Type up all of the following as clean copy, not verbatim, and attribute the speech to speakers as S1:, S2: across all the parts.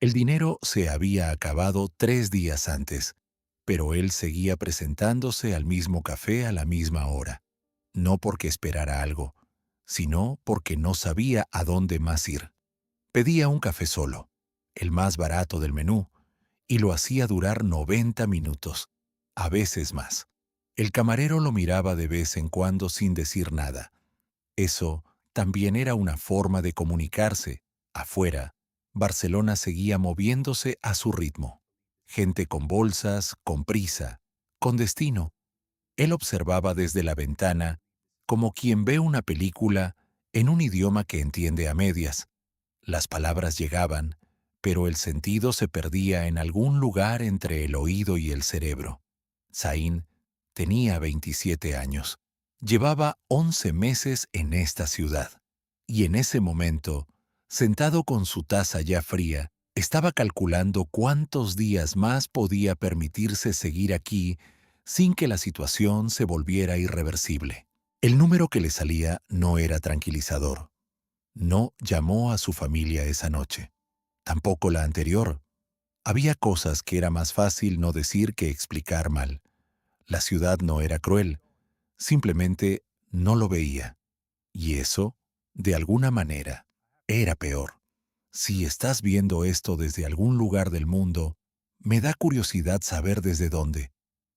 S1: El dinero se había acabado 3 días antes, pero él seguía presentándose al mismo café a la misma hora, no porque esperara algo, sino porque no sabía a dónde más ir. Pedía un café solo, el más barato del menú, y lo hacía durar 90 minutos, a veces más. El camarero lo miraba de vez en cuando sin decir nada. Eso también era una forma de comunicarse. Afuera, Barcelona seguía moviéndose a su ritmo. Gente con bolsas, con prisa, con destino. Él observaba desde la ventana, como quien ve una película en un idioma que entiende a medias. Las palabras llegaban, pero el sentido se perdía en algún lugar entre el oído y el cerebro. Zain tenía 27 años. Llevaba 11 meses en esta ciudad. Y en ese momento, sentado con su taza ya fría, estaba calculando cuántos días más podía permitirse seguir aquí sin que la situación se volviera irreversible. El número que le salía no era tranquilizador. No llamó a su familia esa noche. Tampoco la anterior. Había cosas que era más fácil no decir que explicar mal. La ciudad no era cruel, simplemente no lo veía. Y eso, de alguna manera, era peor. Si estás viendo esto desde algún lugar del mundo, me da curiosidad saber desde dónde.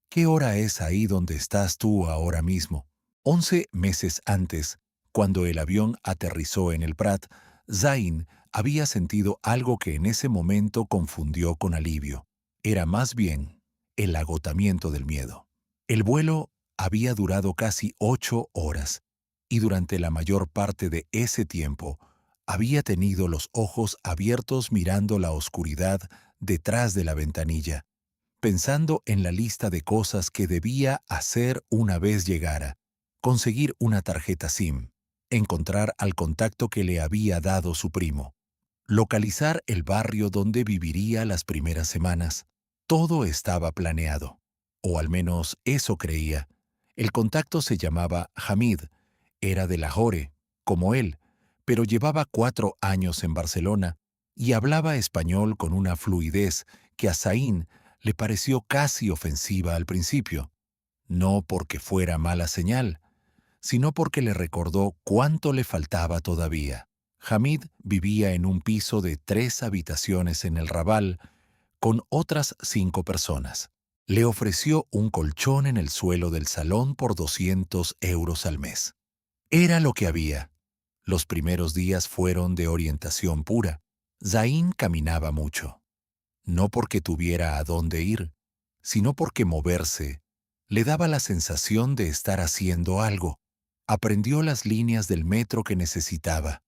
S1: ¿Qué hora es ahí donde estás tú ahora mismo? 11 meses antes, cuando el avión aterrizó en el Prat, Zain había sentido algo que en ese momento confundió con alivio. Era más bien el agotamiento del miedo. El vuelo había durado casi 8 horas, y durante la mayor parte de ese tiempo había tenido los ojos abiertos mirando la oscuridad detrás de la ventanilla, pensando en la lista de cosas que debía hacer una vez llegara: conseguir una tarjeta SIM, encontrar al contacto que le había dado su primo, localizar el barrio donde viviría las primeras semanas. Todo estaba planeado, o al menos eso creía. El contacto se llamaba Hamid, era de Lahore, como él, pero llevaba 4 años en Barcelona y hablaba español con una fluidez que a Zain le pareció casi ofensiva al principio, no porque fuera mala señal, sino porque le recordó cuánto le faltaba todavía. Hamid vivía en un piso de 3 habitaciones en el Raval con otras 5 personas. Le ofreció un colchón en el suelo del salón por 200 euros al mes. Era lo que había. Los primeros días fueron de orientación pura. Zain caminaba mucho. No porque tuviera a dónde ir, sino porque moverse le daba la sensación de estar haciendo algo. Aprendió las líneas del metro que necesitaba.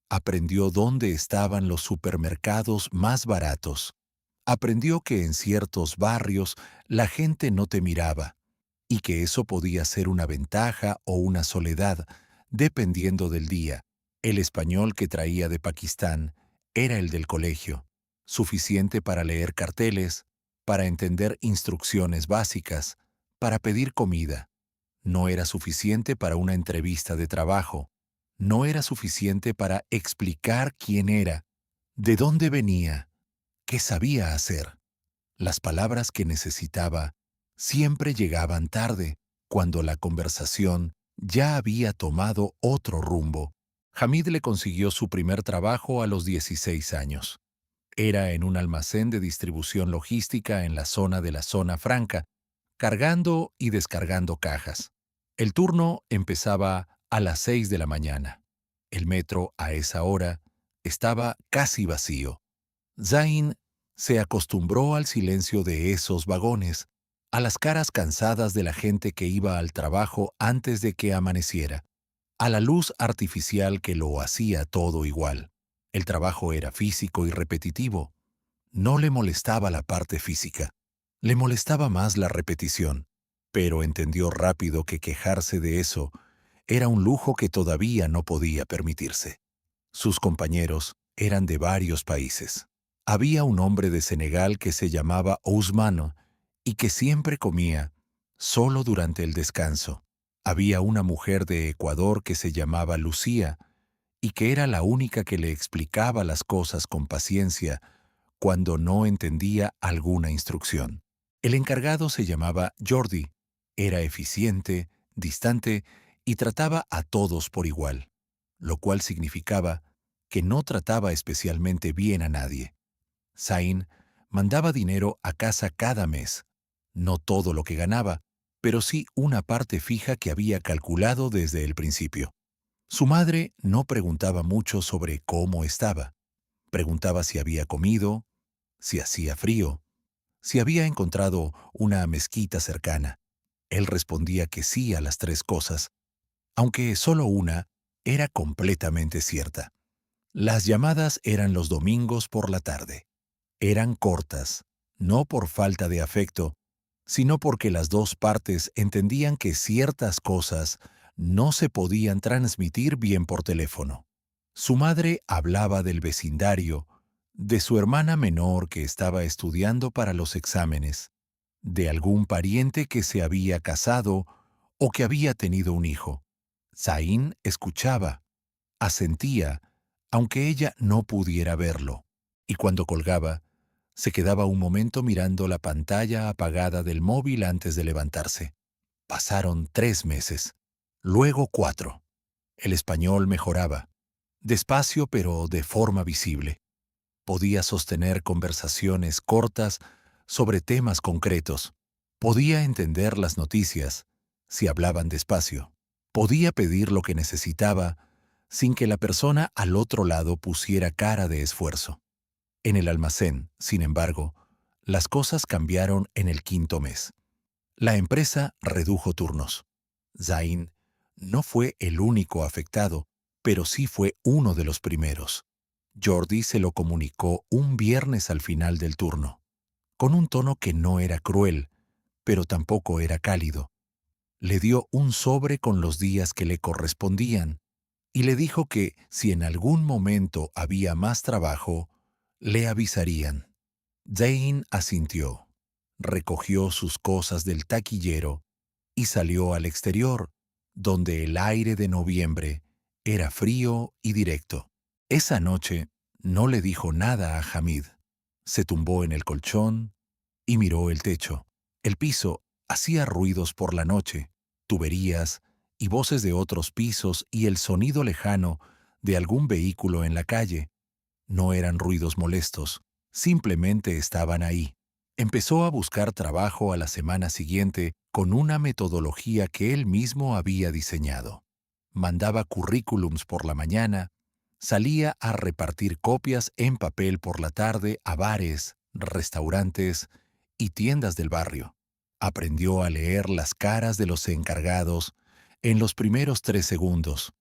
S1: Aprendió dónde estaban los supermercados más baratos. Aprendió que en ciertos barrios la gente no te miraba y que eso podía ser una ventaja o una soledad, dependiendo del día. El español que traía de Pakistán era el del colegio, suficiente para leer carteles, para entender instrucciones básicas, para pedir comida. No era suficiente para una entrevista de trabajo. No era suficiente para explicar quién era, de dónde venía, qué sabía hacer. Las palabras que necesitaba siempre llegaban tarde, cuando la conversación ya había tomado otro rumbo. Hamid le consiguió su primer trabajo a los 16 años. Era en un almacén de distribución logística en la zona de la Zona Franca, cargando y descargando cajas. El turno empezaba a las 6 de la mañana. El metro, a esa hora, estaba casi vacío. Zain se acostumbró al silencio de esos vagones, a las caras cansadas de la gente que iba al trabajo antes de que amaneciera, a la luz artificial que lo hacía todo igual. El trabajo era físico y repetitivo. No le molestaba la parte física, le molestaba más la repetición, pero entendió rápido que quejarse de eso era un lujo que todavía no podía permitirse. Sus compañeros eran de varios países. Había un hombre de Senegal que se llamaba Ousmane y que siempre comía solo durante el descanso. Había una mujer de Ecuador que se llamaba Lucía y que era la única que le explicaba las cosas con paciencia cuando no entendía alguna instrucción. El encargado se llamaba Jordi, era eficiente, distante y trataba a todos por igual, lo cual significaba que no trataba especialmente bien a nadie. Zain mandaba dinero a casa cada mes, no todo lo que ganaba, pero sí una parte fija que había calculado desde el principio. Su madre no preguntaba mucho sobre cómo estaba. Preguntaba si había comido, si hacía frío, si había encontrado una mezquita cercana. Él respondía que sí a las tres cosas, aunque solo una era completamente cierta. Las llamadas eran los domingos por la tarde. Eran cortas, no por falta de afecto, sino porque las dos partes entendían que ciertas cosas no se podían transmitir bien por teléfono. Su madre hablaba del vecindario, de su hermana menor que estaba estudiando para los exámenes, de algún pariente que se había casado o que había tenido un hijo. Zain escuchaba, asentía, aunque ella no pudiera verlo, y cuando colgaba, se quedaba un momento mirando la pantalla apagada del móvil antes de levantarse. Pasaron 3 meses, luego 4. El español mejoraba, despacio pero de forma visible. Podía sostener conversaciones cortas sobre temas concretos. Podía entender las noticias, si hablaban despacio. Podía pedir lo que necesitaba sin que la persona al otro lado pusiera cara de esfuerzo. En el almacén, sin embargo, las cosas cambiaron en el 5.º mes. La empresa redujo turnos. Zain no fue el único afectado, pero sí fue uno de los primeros. Jordi se lo comunicó un viernes al final del turno, con un tono que no era cruel, pero tampoco era cálido. Le dio un sobre con los días que le correspondían y le dijo que si en algún momento había más trabajo, le avisarían. Zain asintió, recogió sus cosas del taquillero y salió al exterior, donde el aire de noviembre era frío y directo. Esa noche no le dijo nada a Hamid. Se tumbó en el colchón y miró el techo. El piso hacía ruidos por la noche, tuberías y voces de otros pisos y el sonido lejano de algún vehículo en la calle. No eran ruidos molestos, simplemente estaban ahí. Empezó a buscar trabajo a la semana siguiente con una metodología que él mismo había diseñado. Mandaba currículums por la mañana, salía a repartir copias en papel por la tarde a bares, restaurantes y tiendas del barrio. Aprendió a leer las caras de los encargados en los primeros 3 segundos.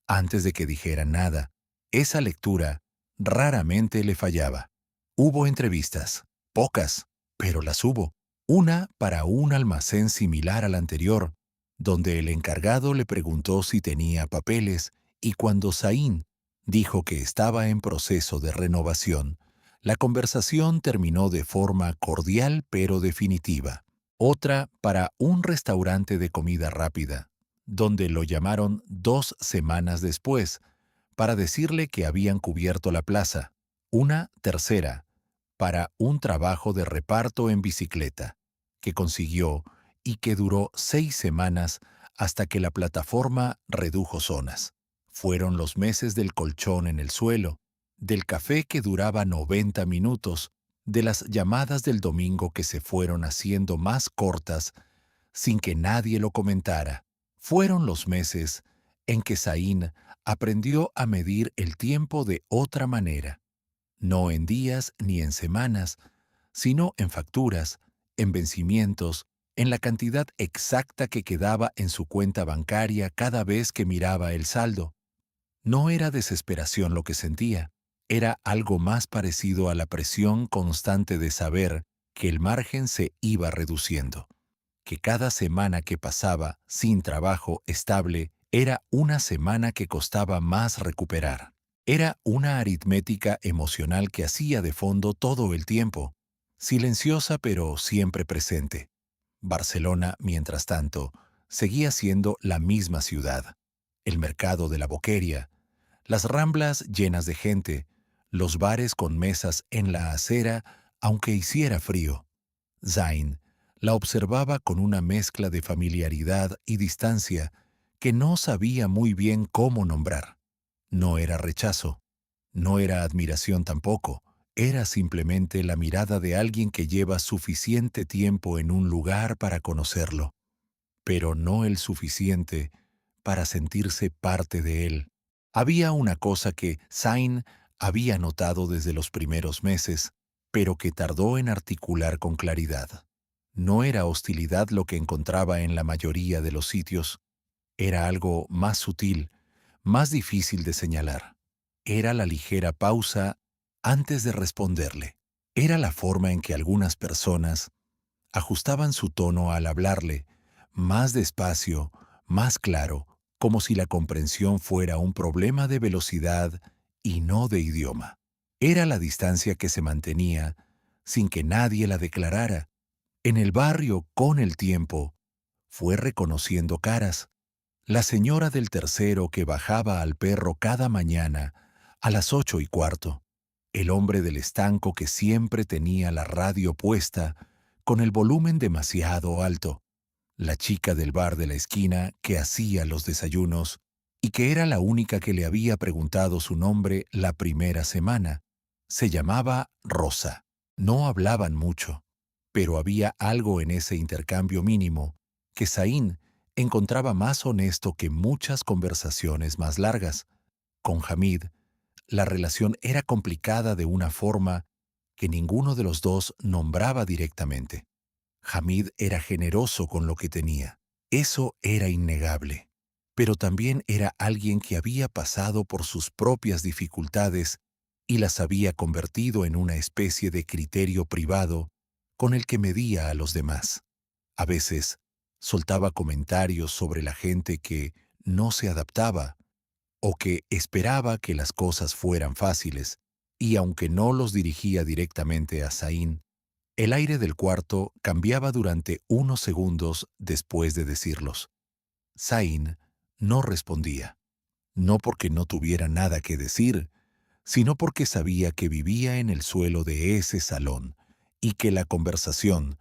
S1: Antes de que dijeran nada, esa lectura raramente le fallaba. Hubo entrevistas, pocas, pero las hubo. Una para un almacén similar al anterior, donde el encargado le preguntó si tenía papeles y cuando Zain dijo que estaba en proceso de renovación, la conversación terminó de forma cordial pero definitiva. Otra para un restaurante de comida rápida, donde lo llamaron 2 semanas después para decirle que habían cubierto la plaza. Una tercera para un trabajo de reparto en bicicleta, que consiguió y que duró 6 semanas hasta que la plataforma redujo zonas. Fueron los meses del colchón en el suelo, del café que duraba 90 minutos, de las llamadas del domingo que se fueron haciendo más cortas sin que nadie lo comentara. Fueron los meses en que Zain aprendió a medir el tiempo de otra manera, no en días ni en semanas, sino en facturas, en vencimientos, en la cantidad exacta que quedaba en su cuenta bancaria cada vez que miraba el saldo. No era desesperación lo que sentía, era algo más parecido a la presión constante de saber que el margen se iba reduciendo, que cada semana que pasaba sin trabajo estable era una semana que costaba más recuperar. Era una aritmética emocional que hacía de fondo todo el tiempo, silenciosa pero siempre presente. Barcelona, mientras tanto, seguía siendo la misma ciudad. El mercado de la Boqueria, las ramblas llenas de gente, los bares con mesas en la acera, aunque hiciera frío. Zain la observaba con una mezcla de familiaridad y distancia que no sabía muy bien cómo nombrar. No era rechazo, no era admiración tampoco, era simplemente la mirada de alguien que lleva suficiente tiempo en un lugar para conocerlo, pero no el suficiente para sentirse parte de él. Había una cosa que Zain había notado desde los primeros meses, pero que tardó en articular con claridad. No era hostilidad lo que encontraba en la mayoría de los sitios, era algo más sutil, más difícil de señalar. Era la ligera pausa antes de responderle. Era la forma en que algunas personas ajustaban su tono al hablarle, más despacio, más claro, como si la comprensión fuera un problema de velocidad y no de idioma. Era la distancia que se mantenía sin que nadie la declarara. En el barrio, con el tiempo, fue reconociendo caras. La señora del tercero que bajaba al perro cada mañana a las 8:15. El hombre del estanco que siempre tenía la radio puesta con el volumen demasiado alto. La chica del bar de la esquina que hacía los desayunos y que era la única que le había preguntado su nombre la primera semana. Se llamaba Rosa. No hablaban mucho, pero había algo en ese intercambio mínimo que Zain encontraba más honesto que muchas conversaciones más largas. Con Hamid, la relación era complicada de una forma que ninguno de los dos nombraba directamente. Hamid era generoso con lo que tenía. Eso era innegable. Pero también era alguien que había pasado por sus propias dificultades y las había convertido en una especie de criterio privado con el que medía a los demás. A veces, soltaba comentarios sobre la gente que no se adaptaba o que esperaba que las cosas fueran fáciles, y aunque no los dirigía directamente a Zain, el aire del cuarto cambiaba durante unos segundos después de decirlos. Zain no respondía, no porque no tuviera nada que decir, sino porque sabía que vivía en el suelo de ese salón y que la conversación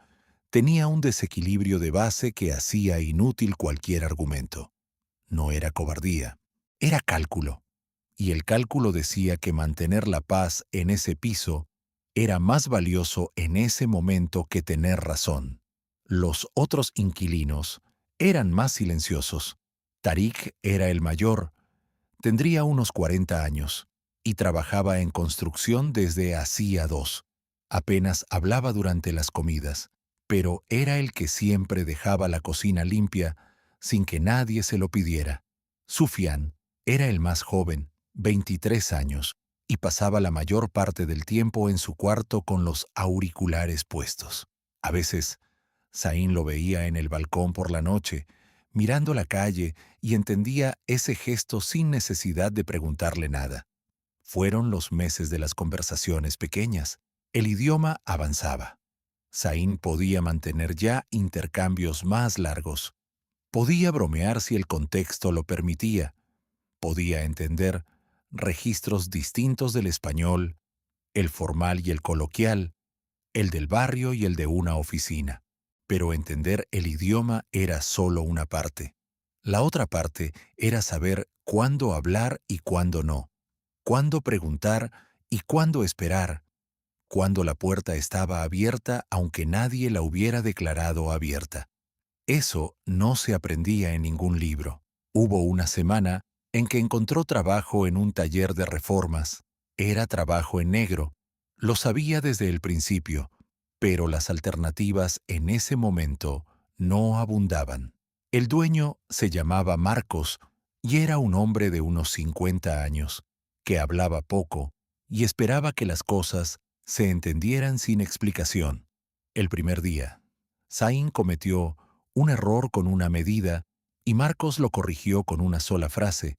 S1: tenía un desequilibrio de base que hacía inútil cualquier argumento. No era cobardía, era cálculo. Y el cálculo decía que mantener la paz en ese piso era más valioso en ese momento que tener razón. Los otros inquilinos eran más silenciosos. Tarik era el mayor, tendría unos 40 años, y trabajaba en construcción desde hacía 2. Apenas hablaba durante las comidas, pero era el que siempre dejaba la cocina limpia sin que nadie se lo pidiera. Sufian era el más joven, 23 años, y pasaba la mayor parte del tiempo en su cuarto con los auriculares puestos. A veces, Zain lo veía en el balcón por la noche, mirando la calle, y entendía ese gesto sin necesidad de preguntarle nada. Fueron los meses de las conversaciones pequeñas. El idioma avanzaba. Zain podía mantener ya intercambios más largos. Podía bromear si el contexto lo permitía. Podía entender registros distintos del español, el formal y el coloquial, el del barrio y el de una oficina. Pero entender el idioma era solo una parte. La otra parte era saber cuándo hablar y cuándo no, cuándo preguntar y cuándo esperar, cuándo la puerta estaba abierta aunque nadie la hubiera declarado abierta. Eso no se aprendía en ningún libro. Hubo una semana en que encontró trabajo en un taller de reformas. Era trabajo en negro. Lo sabía desde el principio, pero las alternativas en ese momento no abundaban. El dueño se llamaba Marcos y era un hombre de unos 50 años, que hablaba poco y esperaba que las cosas se entendieran sin explicación. El primer día, Zain cometió un error con una medida y Marcos lo corrigió con una sola frase,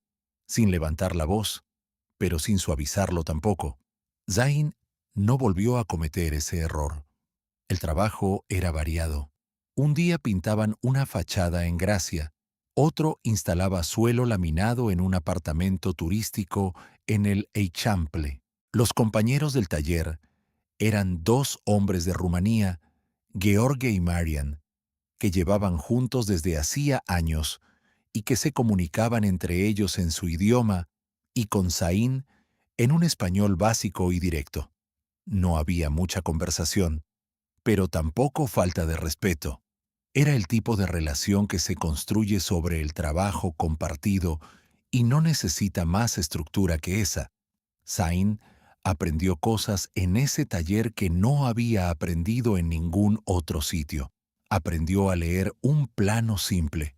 S1: sin levantar la voz, pero sin suavizarlo tampoco. Zain no volvió a cometer ese error. El trabajo era variado. Un día pintaban una fachada en Gracia, otro instalaba suelo laminado en un apartamento turístico en el Eixample. Los compañeros del taller eran dos hombres de Rumanía, Gheorghe y Marian, que llevaban juntos desde hacía años y que se comunicaban entre ellos en su idioma y con Zain en un español básico y directo. No había mucha conversación, pero tampoco falta de respeto. Era el tipo de relación que se construye sobre el trabajo compartido y no necesita más estructura que esa. Zain aprendió cosas en ese taller que no había aprendido en ningún otro sitio. Aprendió a leer un plano simple.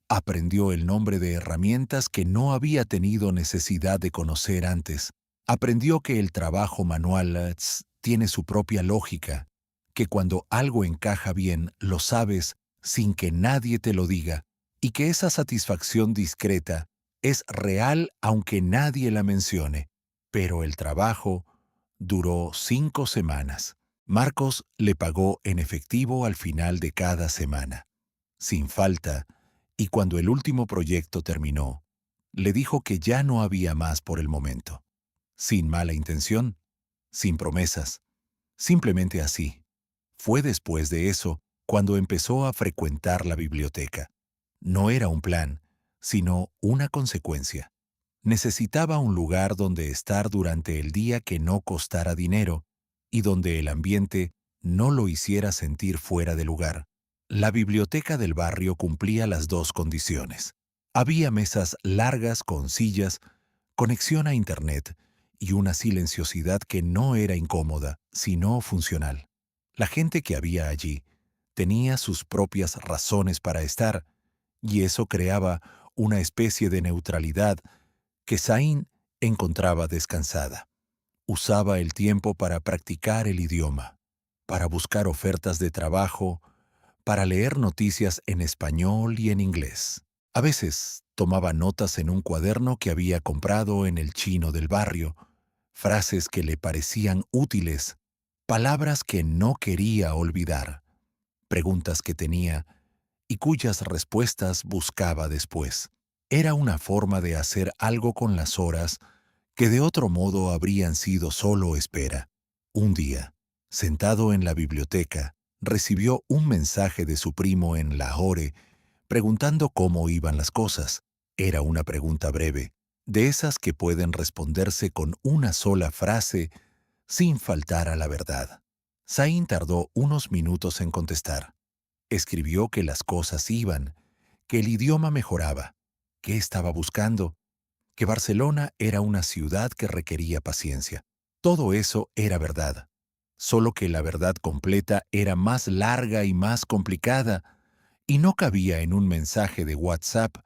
S1: Aprendió el nombre de herramientas que no había tenido necesidad de conocer antes. Aprendió que el trabajo manual tiene su propia lógica, que cuando algo encaja bien lo sabes sin que nadie te lo diga, y que esa satisfacción discreta es real aunque nadie la mencione. Pero el trabajo duró 5 semanas. Marcos le pagó en efectivo al final de cada semana, sin falta, y cuando el último proyecto terminó, le dijo que ya no había más por el momento. Sin mala intención, sin promesas, simplemente así. Fue después de eso cuando empezó a frecuentar la biblioteca. No era un plan, sino una consecuencia. Necesitaba un lugar donde estar durante el día que no costara dinero y donde el ambiente no lo hiciera sentir fuera de lugar. La biblioteca del barrio cumplía las dos condiciones. Había mesas largas con sillas, conexión a Internet y una silenciosidad que no era incómoda, sino funcional. La gente que había allí tenía sus propias razones para estar, y eso creaba una especie de neutralidad que Zain encontraba descansada. Usaba el tiempo para practicar el idioma, para buscar ofertas de trabajo, para leer noticias en español y en inglés. A veces tomaba notas en un cuaderno que había comprado en el chino del barrio, frases que le parecían útiles, palabras que no quería olvidar, preguntas que tenía y cuyas respuestas buscaba después. Era una forma de hacer algo con las horas que de otro modo habrían sido solo espera. Un día, sentado en la biblioteca, recibió un mensaje de su primo en Lahore preguntando cómo iban las cosas. Era una pregunta breve, de esas que pueden responderse con una sola frase sin faltar a la verdad. Zain tardó unos minutos en contestar. Escribió que las cosas iban, que el idioma mejoraba, que estaba buscando, que Barcelona era una ciudad que requería paciencia. Todo eso era verdad, solo que la verdad completa era más larga y más complicada, y no cabía en un mensaje de WhatsApp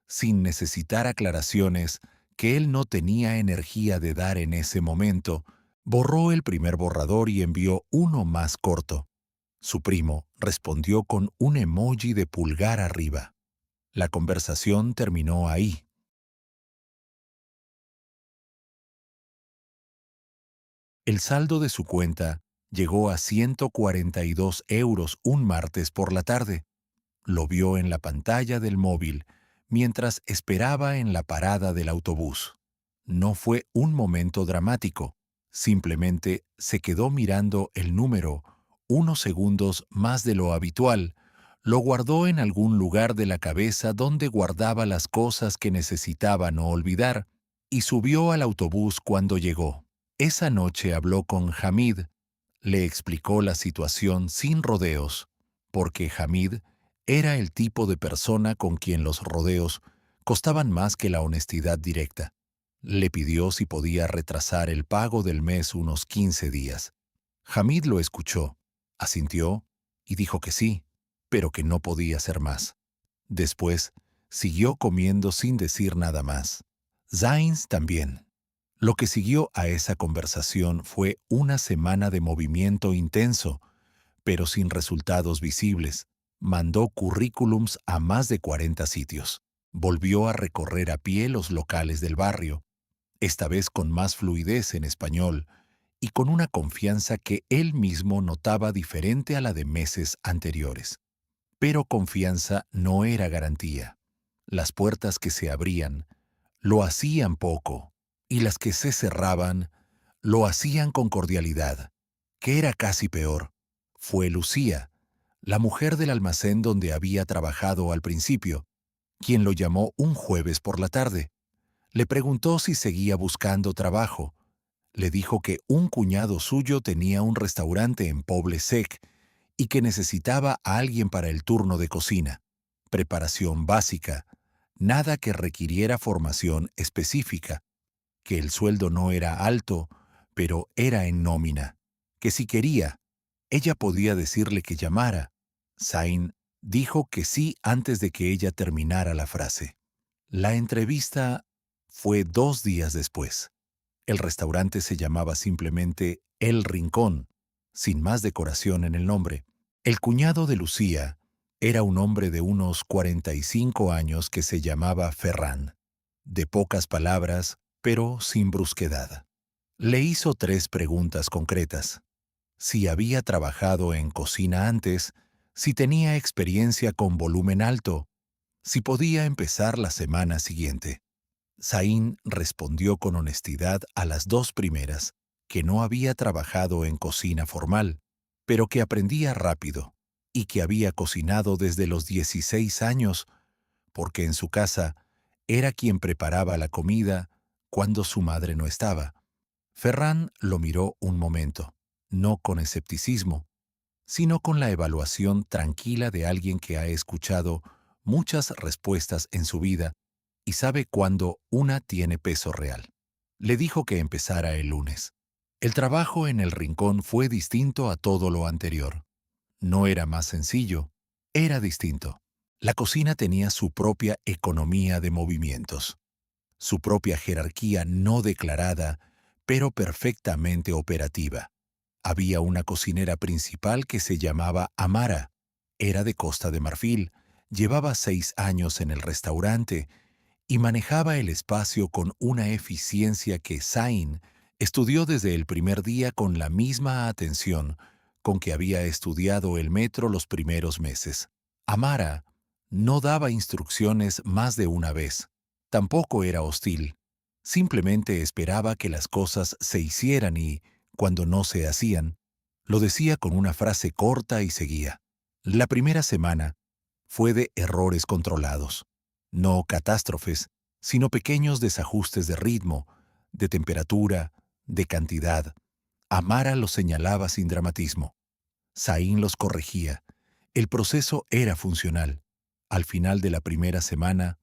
S1: sin necesitar aclaraciones que él no tenía energía de dar en ese momento. Borró el primer borrador y envió uno más corto. Su primo respondió con un emoji de pulgar arriba. La conversación terminó ahí. El saldo de su cuenta llegó a 142 euros un martes por la tarde. Lo vio en la pantalla del móvil mientras esperaba en la parada del autobús. No fue un momento dramático, simplemente se quedó mirando el número unos segundos más de lo habitual, lo guardó en algún lugar de la cabeza donde guardaba las cosas que necesitaba no olvidar, y subió al autobús cuando llegó. Esa noche habló con Hamid, le explicó la situación sin rodeos, porque Hamid era el tipo de persona con quien los rodeos costaban más que la honestidad directa. Le pidió si podía retrasar el pago del mes unos 15 días. Hamid lo escuchó, asintió y dijo que sí, pero que no podía hacer más. Después, siguió comiendo sin decir nada más. Zains también. Lo que siguió a esa conversación fue una semana de movimiento intenso, pero sin resultados visibles. Mandó currículums a más de 40 sitios. Volvió a recorrer a pie los locales del barrio, esta vez con más fluidez en español y con una confianza que él mismo notaba diferente a la de meses anteriores. Pero confianza no era garantía. Las puertas que se abrían lo hacían poco, y las que se cerraban Lo hacían con cordialidad, que era casi peor. Fue Lucía, la mujer del almacén donde había trabajado al principio, quien lo llamó un jueves por la tarde. Le preguntó si seguía buscando trabajo. Le dijo que un cuñado suyo tenía un restaurante en Poble Sec y que necesitaba a alguien para el turno de cocina. Preparación básica, nada que requiriera formación específica, que el sueldo no era alto, pero era en nómina, que si quería, ella podía decirle que llamara. Zain dijo que sí antes de que ella terminara la frase. La entrevista fue 2 días después. El restaurante se llamaba simplemente El Rincón, sin más decoración en el nombre. El cuñado de Lucía era un hombre de unos 45 años que se llamaba Ferran, de pocas palabras, pero sin brusquedad. Le hizo 3 preguntas concretas: si había trabajado en cocina antes, si tenía experiencia con volumen alto, si podía empezar la semana siguiente. Zain respondió con honestidad a las 2 primeras, que no había trabajado en cocina formal, pero que aprendía rápido, y que había cocinado desde los 16 años, porque en su casa era quien preparaba la comida cuando su madre no estaba. Ferran lo miró un momento, no con escepticismo, sino con la evaluación tranquila de alguien que ha escuchado muchas respuestas en su vida y sabe cuándo una tiene peso real. Le dijo que empezara el lunes. El trabajo en el rincón fue distinto a todo lo anterior. No era más sencillo, era distinto. La cocina tenía su propia economía de movimientos, su propia jerarquía no declarada, pero perfectamente operativa. Había una cocinera principal que se llamaba Amara. Era de Costa de Marfil, llevaba 6 años en el restaurante y manejaba el espacio con una eficiencia que Zain estudió desde el primer día con la misma atención con que había estudiado el metro los primeros meses. Amara no daba instrucciones más de una vez. Tampoco era hostil. Simplemente esperaba que las cosas se hicieran y, cuando no se hacían, lo decía con una frase corta y seguía. La primera semana fue de errores controlados, no catástrofes, sino pequeños desajustes de ritmo, de temperatura, de cantidad. Amara los señalaba sin dramatismo. Zain los corregía. El proceso era funcional. Al final de la primera semana,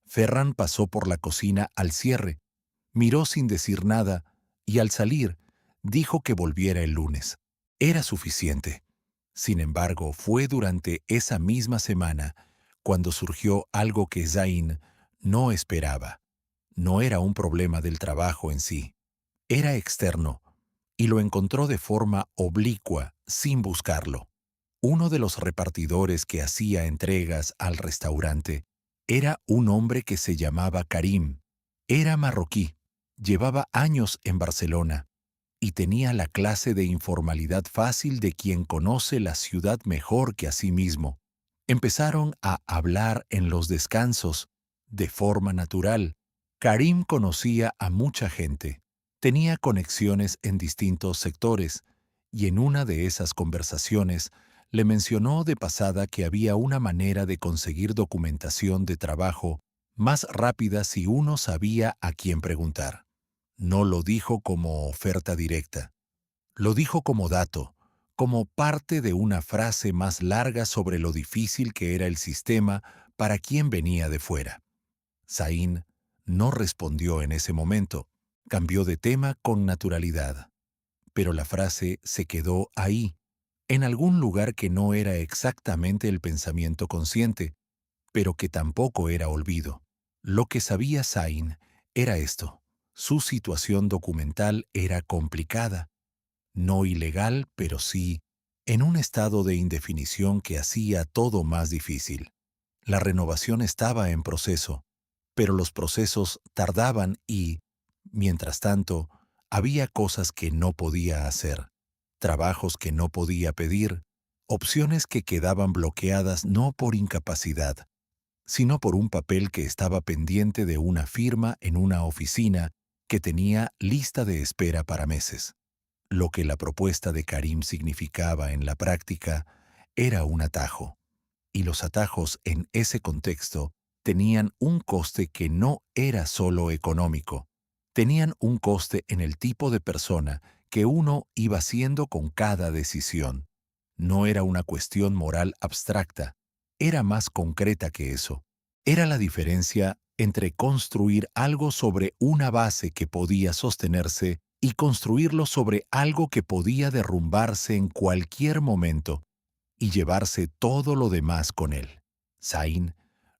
S1: Ferran pasó por la cocina al cierre, miró sin decir nada y al salir dijo que volviera el lunes. Era suficiente. Sin embargo, fue durante esa misma semana cuando surgió algo que Zain no esperaba. No era un problema del trabajo en sí, era externo, y lo encontró de forma oblicua, sin buscarlo. Uno de los repartidores que hacía entregas al restaurante era un hombre que se llamaba Karim. Era marroquí, llevaba años en Barcelona y tenía la clase de informalidad fácil de quien conoce la ciudad mejor que a sí mismo. Empezaron a hablar en los descansos, de forma natural. Karim conocía a mucha gente, tenía conexiones en distintos sectores, y en una de esas conversaciones le mencionó de pasada que había una manera de conseguir documentación de trabajo más rápida si uno sabía a quién preguntar. No lo dijo como oferta directa, lo dijo como dato, como parte de una frase más larga sobre lo difícil que era el sistema para quien venía de fuera. Zain no respondió en ese momento, cambió de tema con naturalidad, pero la frase se quedó ahí, en algún lugar que no era exactamente el pensamiento consciente, pero que tampoco era olvido. Lo que sabía Zain era esto: su situación documental era complicada, no ilegal, pero sí en un estado de indefinición que hacía todo más difícil. La renovación estaba en proceso, pero los procesos tardaban y, mientras tanto, había cosas que no podía hacer, trabajos que no podía pedir, opciones que quedaban bloqueadas no por incapacidad, sino por un papel que estaba pendiente de una firma en una oficina que tenía lista de espera para meses. Lo que la propuesta de Karim significaba en la práctica era un atajo, y los atajos en ese contexto tenían un coste que no era solo económico, tenían un coste en el tipo de persona que uno iba siendo con cada decisión. No era una cuestión moral abstracta, era más concreta que eso. Era la diferencia entre construir algo sobre una base que podía sostenerse y construirlo sobre algo que podía derrumbarse en cualquier momento y llevarse todo lo demás con él. Zain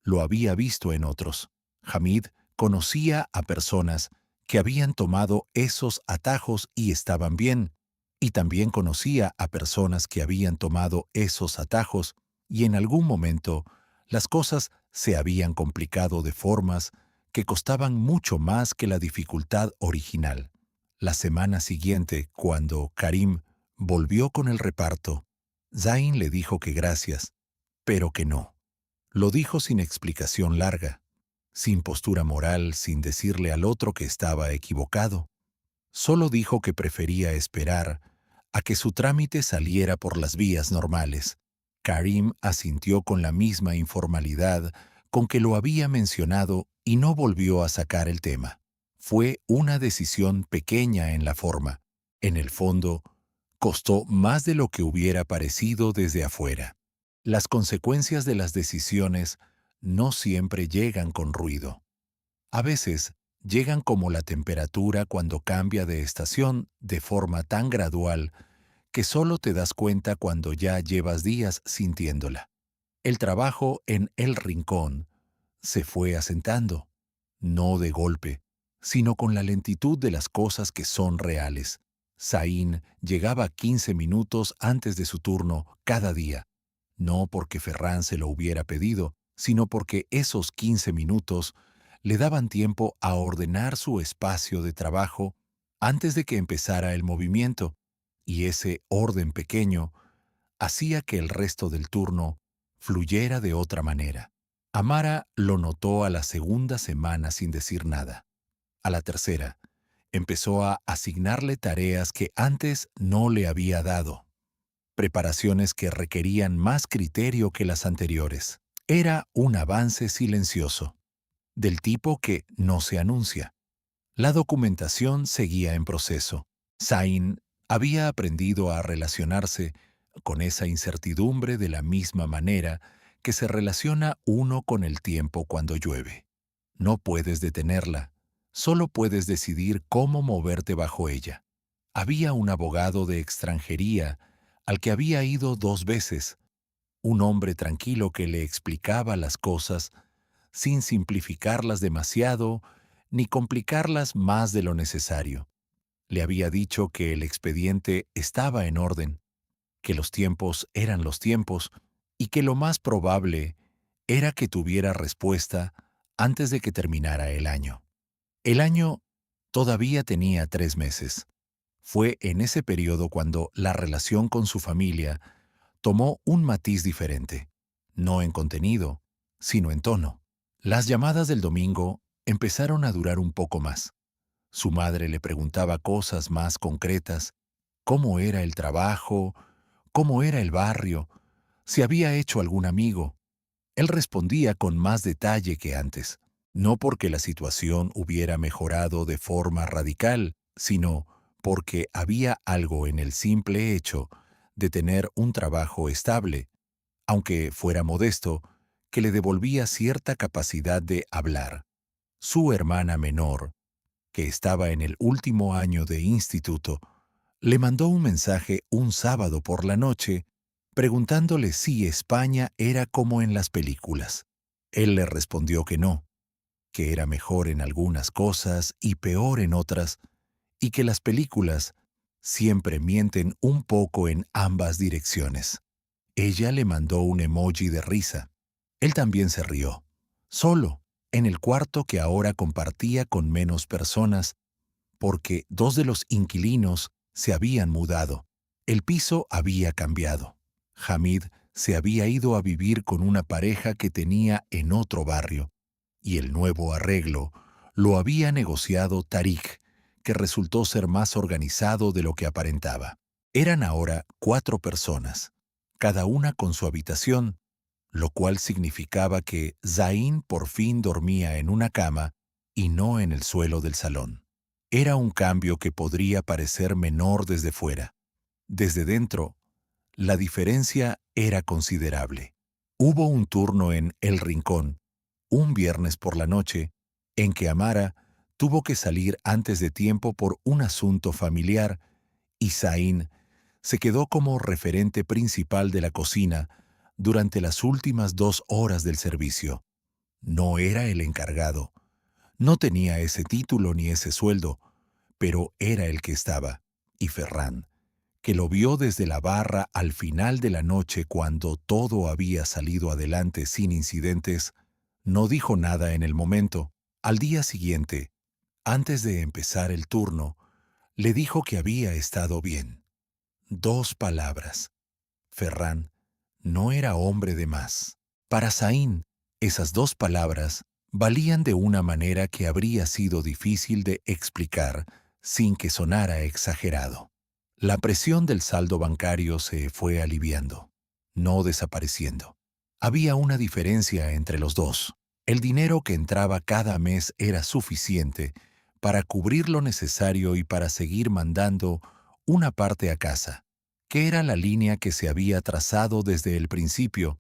S1: lo había visto en otros. Hamid conocía a personas que habían tomado esos atajos y estaban bien, y también conocía a personas que habían tomado esos atajos y en algún momento las cosas se habían complicado de formas que costaban mucho más que la dificultad original. La semana siguiente, cuando Karim volvió con el reparto, Zain le dijo que gracias, pero que no. Lo dijo sin explicación larga, sin postura moral, sin decirle al otro que estaba equivocado. Solo dijo que prefería esperar a que su trámite saliera por las vías normales. Karim asintió con la misma informalidad con que lo había mencionado y no volvió a sacar el tema. Fue una decisión pequeña en la forma. En el fondo, costó más de lo que hubiera parecido desde afuera. Las consecuencias de las decisiones no siempre llegan con ruido. A veces, llegan como la temperatura cuando cambia de estación de forma tan gradual que solo te das cuenta cuando ya llevas días sintiéndola. El trabajo en El Rincón se fue asentando, no de golpe, sino con la lentitud de las cosas que son reales. Zain llegaba 15 minutos antes de su turno cada día, no porque Ferran se lo hubiera pedido, sino porque esos 15 minutos le daban tiempo a ordenar su espacio de trabajo antes de que empezara el movimiento, y ese orden pequeño hacía que el resto del turno fluyera de otra manera. Amara lo notó a la segunda semana sin decir nada. A la tercera, empezó a asignarle tareas que antes no le había dado, preparaciones que requerían más criterio que las anteriores. Era un avance silencioso, del tipo que no se anuncia. La documentación seguía en proceso. Zain había aprendido a relacionarse con esa incertidumbre de la misma manera que se relaciona uno con el tiempo cuando llueve. No puedes detenerla, solo puedes decidir cómo moverte bajo ella. Había un abogado de extranjería al que había ido 2 veces, un hombre tranquilo que le explicaba las cosas sin simplificarlas demasiado ni complicarlas más de lo necesario. Le había dicho que el expediente estaba en orden, que los tiempos eran los tiempos y que lo más probable era que tuviera respuesta antes de que terminara el año. El año todavía tenía 3 meses. Fue en ese periodo cuando la relación con su familia tomó un matiz diferente, no en contenido, sino en tono. Las llamadas del domingo empezaron a durar un poco más. Su madre le preguntaba cosas más concretas: cómo era el trabajo, cómo era el barrio, si había hecho algún amigo. Él respondía con más detalle que antes, no porque la situación hubiera mejorado de forma radical, sino porque había algo en el simple hecho de tener un trabajo estable, aunque fuera modesto, que le devolvía cierta capacidad de hablar. Su hermana menor, que estaba en el último año de instituto, le mandó un mensaje un sábado por la noche preguntándole si España era como en las películas. Él le respondió que no, que era mejor en algunas cosas y peor en otras, y que las películas siempre mienten un poco en ambas direcciones. Ella le mandó un emoji de risa. Él también se rió, solo, en el cuarto que ahora compartía con menos personas, porque 2 de los inquilinos se habían mudado. El piso había cambiado. Hamid se había ido a vivir con una pareja que tenía en otro barrio, y el nuevo arreglo Lo había negociado Tarik, que resultó ser más organizado de lo que aparentaba. Eran ahora 4 personas, cada una con su habitación, lo cual significaba que Zain por fin dormía en una cama y no en el suelo del salón. Era un cambio que podría parecer menor desde fuera. Desde dentro, la diferencia era considerable. Hubo un turno en El Rincón, un viernes por la noche, en que Amara tuvo que salir antes de tiempo por un asunto familiar y Zain se quedó como referente principal de la cocina durante las últimas 2 horas del servicio. No era el encargado, no tenía ese título ni ese sueldo, pero era el que estaba. Y Ferran, que lo vio desde la barra al final de la noche cuando todo había salido adelante sin incidentes, no dijo nada en el momento. Al día siguiente, antes de empezar el turno, le dijo que había estado bien. 2 palabras. Ferran no era hombre de más. Para Zain, esas 2 palabras valían de una manera que habría sido difícil de explicar sin que sonara exagerado. La presión del saldo bancario se fue aliviando, no desapareciendo. Había una diferencia entre los dos. El dinero que entraba cada mes era suficiente para cubrir lo necesario y para seguir mandando una parte a casa, que era la línea que se había trazado desde el principio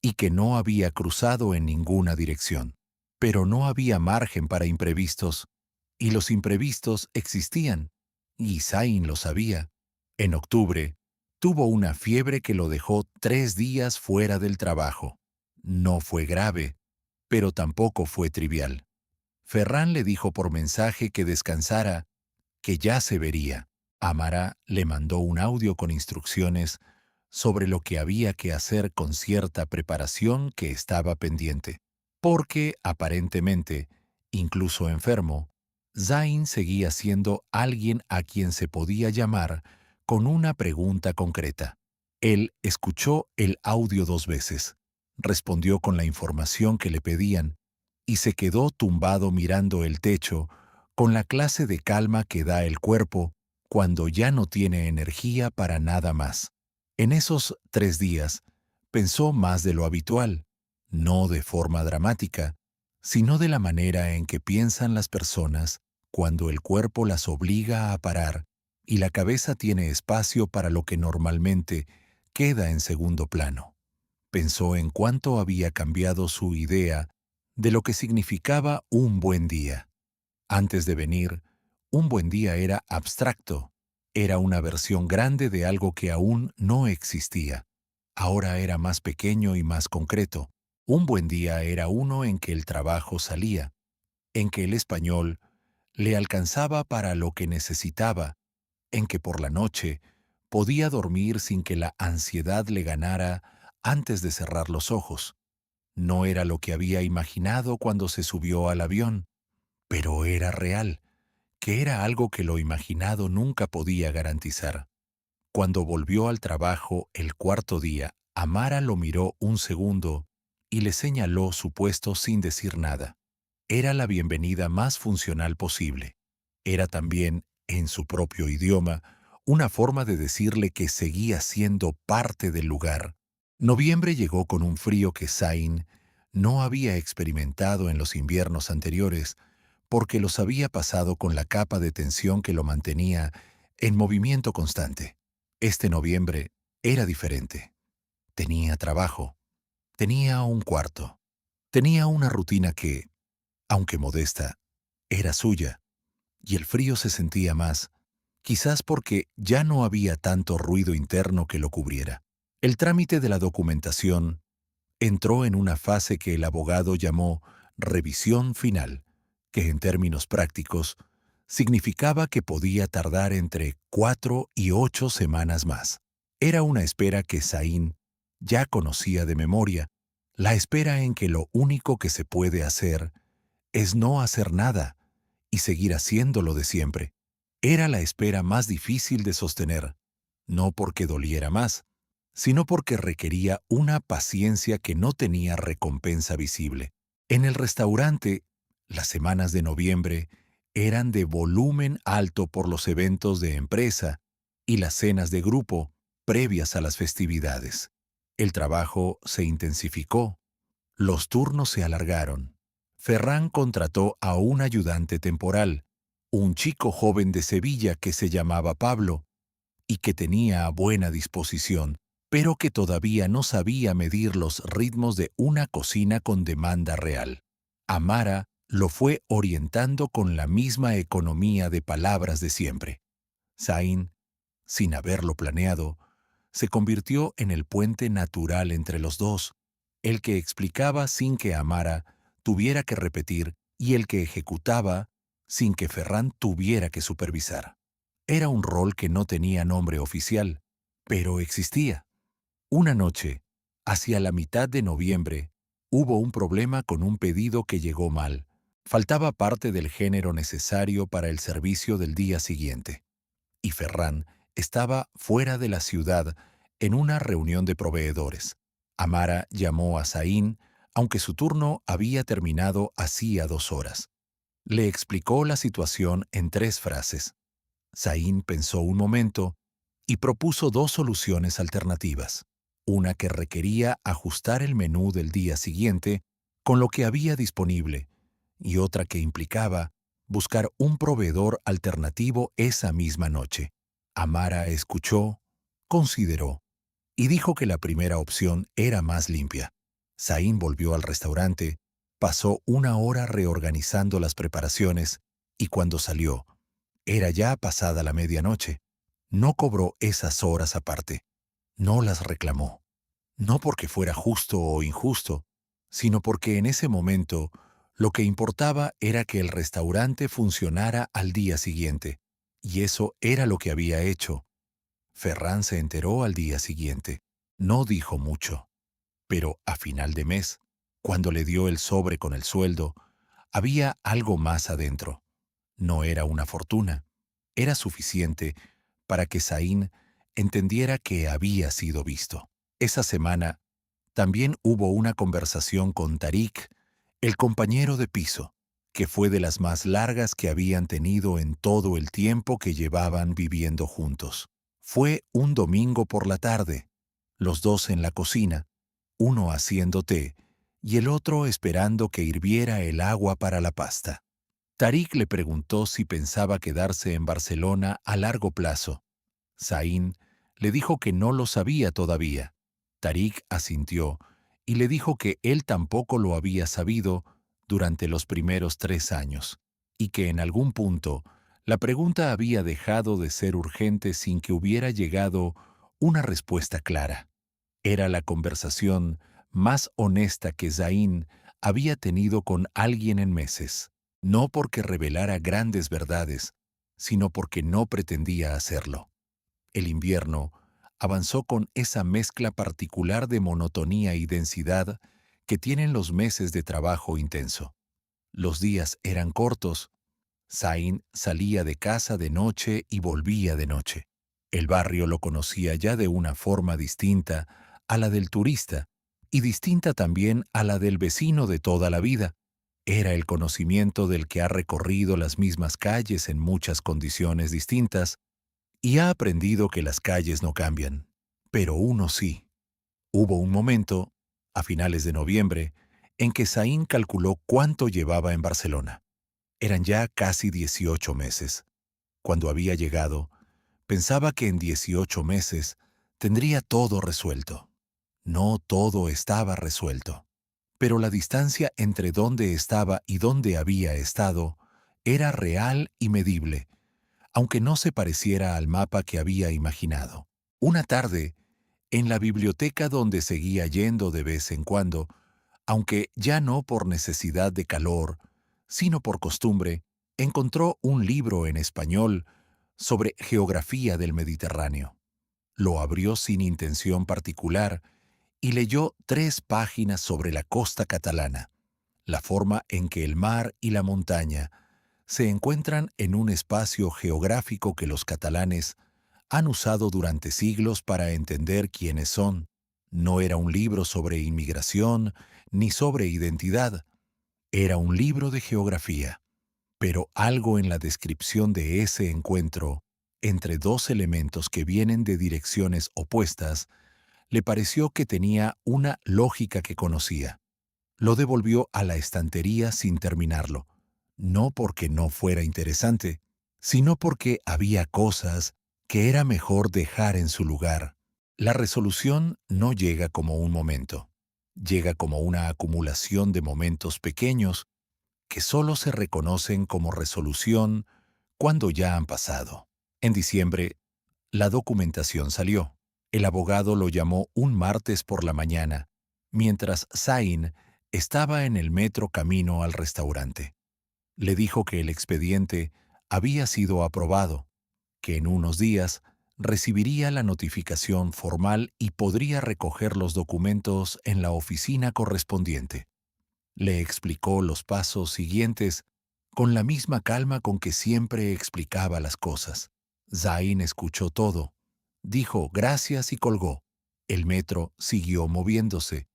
S1: y que no había cruzado en ninguna dirección. Pero no había margen para imprevistos, y los imprevistos existían, y Zain lo sabía. En octubre, tuvo una fiebre que lo dejó 3 días fuera del trabajo. No fue grave, pero tampoco fue trivial. Ferran le dijo por mensaje que descansara, que ya se vería. Amara le mandó un audio con instrucciones sobre lo que había que hacer con cierta preparación que estaba pendiente. Porque, aparentemente, incluso enfermo, Zain seguía siendo alguien a quien se podía llamar con una pregunta concreta. Él escuchó el audio 2 veces, respondió con la información que le pedían y se quedó tumbado mirando el techo con la clase de calma que da el cuerpo cuando ya no tiene energía para nada más. En esos 3 días pensó más de lo habitual, no de forma dramática, sino de la manera en que piensan las personas cuando el cuerpo las obliga a parar y la cabeza tiene espacio para lo que normalmente queda en segundo plano. Pensó en cuánto había cambiado su idea de lo que significaba un buen día. Antes de venir, un buen día era abstracto, era una versión grande de algo que aún no existía. Ahora era más pequeño y más concreto. Un buen día era uno en que el trabajo salía, en que el español le alcanzaba para lo que necesitaba, en que por la noche podía dormir sin que la ansiedad le ganara antes de cerrar los ojos. No era lo que había imaginado cuando se subió al avión, pero era real, que era algo que lo imaginado nunca podía garantizar. Cuando volvió al trabajo el cuarto día, Amara lo miró un segundo y le señaló su puesto sin decir nada. Era la bienvenida más funcional posible. Era también, en su propio idioma, una forma de decirle que seguía siendo parte del lugar. Noviembre llegó con un frío que Zain no había experimentado en los inviernos anteriores, porque los había pasado con la capa de tensión que lo mantenía en movimiento constante. Este noviembre era diferente. Tenía trabajo, tenía un cuarto, tenía una rutina que, aunque modesta, era suya, y el frío se sentía más, quizás porque ya no había tanto ruido interno que lo cubriera. El trámite de la documentación entró en una fase que el abogado llamó revisión final, que en términos prácticos significaba que podía tardar entre 4 y 8 semanas más. Era una espera que Zain ya conocía de memoria, la espera en que lo único que se puede hacer es no hacer nada y seguir haciéndolo de siempre. Era la espera más difícil de sostener, no porque doliera más, sino porque requería una paciencia que no tenía recompensa visible. En el restaurante, Las semanas de noviembre eran de volumen alto por los eventos de empresa y las cenas de grupo previas a las festividades. El trabajo se intensificó, los turnos se alargaron. Ferran contrató a un ayudante temporal, un chico joven de Sevilla que se llamaba Pablo y que tenía buena disposición, pero que todavía no sabía medir los ritmos de una cocina con demanda real. Amara lo fue orientando con la misma economía de palabras de siempre. Zayn, sin haberlo planeado, se convirtió en el puente natural entre los dos, el que explicaba sin que Amara tuviera que repetir y el que ejecutaba sin que Ferran tuviera que supervisar. Era un rol que no tenía nombre oficial, pero existía. Una noche, hacia la mitad de noviembre, hubo un problema con un pedido que llegó mal. Faltaba parte del género necesario para el servicio del día siguiente. Y Ferran estaba fuera de la ciudad en una reunión de proveedores. Amara llamó a Zayn, aunque su turno había terminado hacía 2 horas. Le explicó la situación en 3 frases. Zayn pensó un momento y propuso 2 soluciones alternativas. Una que requería ajustar el menú del día siguiente con lo que había disponible y otra que implicaba buscar un proveedor alternativo esa misma noche. Amara escuchó, consideró y dijo que la primera opción era más limpia. Zayn volvió al restaurante, pasó 1 hora reorganizando las preparaciones y cuando salió, era ya pasada la medianoche. No cobró esas horas aparte. No las reclamó. No porque fuera justo o injusto, sino porque en ese momento lo que importaba era que el restaurante funcionara al día siguiente. Y eso era lo que había hecho. Ferran se enteró al día siguiente. No dijo mucho. Pero a final de mes, cuando le dio el sobre con el sueldo, había algo más adentro. No era una fortuna. Era suficiente para que Zayn entendiera que había sido visto. Esa semana también hubo una conversación con Tarik, el compañero de piso, que fue de las más largas que habían tenido en todo el tiempo que llevaban viviendo juntos. Fue un domingo por la tarde, los dos en la cocina, uno haciendo té y el otro esperando que hirviera el agua para la pasta. Tarik le preguntó si pensaba quedarse en Barcelona a largo plazo. Zayn le dijo que no lo sabía todavía. Tarik asintió y le dijo que él tampoco lo había sabido durante los primeros 3 años, y que en algún punto la pregunta había dejado de ser urgente sin que hubiera llegado una respuesta clara. Era la conversación más honesta que Zayn había tenido con alguien en meses, no porque revelara grandes verdades, sino porque no pretendía hacerlo. El invierno avanzó con esa mezcla particular de monotonía y densidad que tienen los meses de trabajo intenso. Los días eran cortos. Zayn salía de casa de noche y volvía de noche. El barrio lo conocía ya de una forma distinta a la del turista y distinta también a la del vecino de toda la vida. Era el conocimiento del que ha recorrido las mismas calles en muchas condiciones distintas y ha aprendido que las calles no cambian, pero uno sí. Hubo un momento, a finales de noviembre, en que Zayn calculó cuánto llevaba en Barcelona. Eran ya casi 18 meses. Cuando había llegado, pensaba que en 18 meses tendría todo resuelto. No todo estaba resuelto, pero la distancia entre dónde estaba y dónde había estado era real y medible, aunque no se pareciera al mapa que había imaginado. Una tarde, en la biblioteca donde seguía yendo de vez en cuando, aunque ya no por necesidad de calor, sino por costumbre, encontró un libro en español sobre geografía del Mediterráneo. Lo abrió sin intención particular y leyó 3 páginas sobre la costa catalana, la forma en que el mar y la montaña se encuentran en un espacio geográfico que los catalanes han usado durante siglos para entender quiénes son. No era un libro sobre inmigración ni sobre identidad. Era un libro de geografía, pero algo en la descripción de ese encuentro entre dos elementos que vienen de direcciones opuestas le pareció que tenía una lógica que conocía. Lo devolvió a la estantería sin terminarlo, no porque no fuera interesante, sino porque había cosas que era mejor dejar en su lugar. La resolución no llega como un momento, llega como una acumulación de momentos pequeños que solo se reconocen como resolución cuando ya han pasado. En diciembre, la documentación salió. El abogado lo llamó un martes por la mañana, mientras Zain estaba en el metro camino al restaurante. Le dijo que el expediente había sido aprobado, que en unos días recibiría la notificación formal y podría recoger los documentos en la oficina correspondiente. Le explicó los pasos siguientes con la misma calma con que siempre explicaba las cosas. Zain escuchó todo. Dijo gracias y colgó. El metro siguió moviéndose.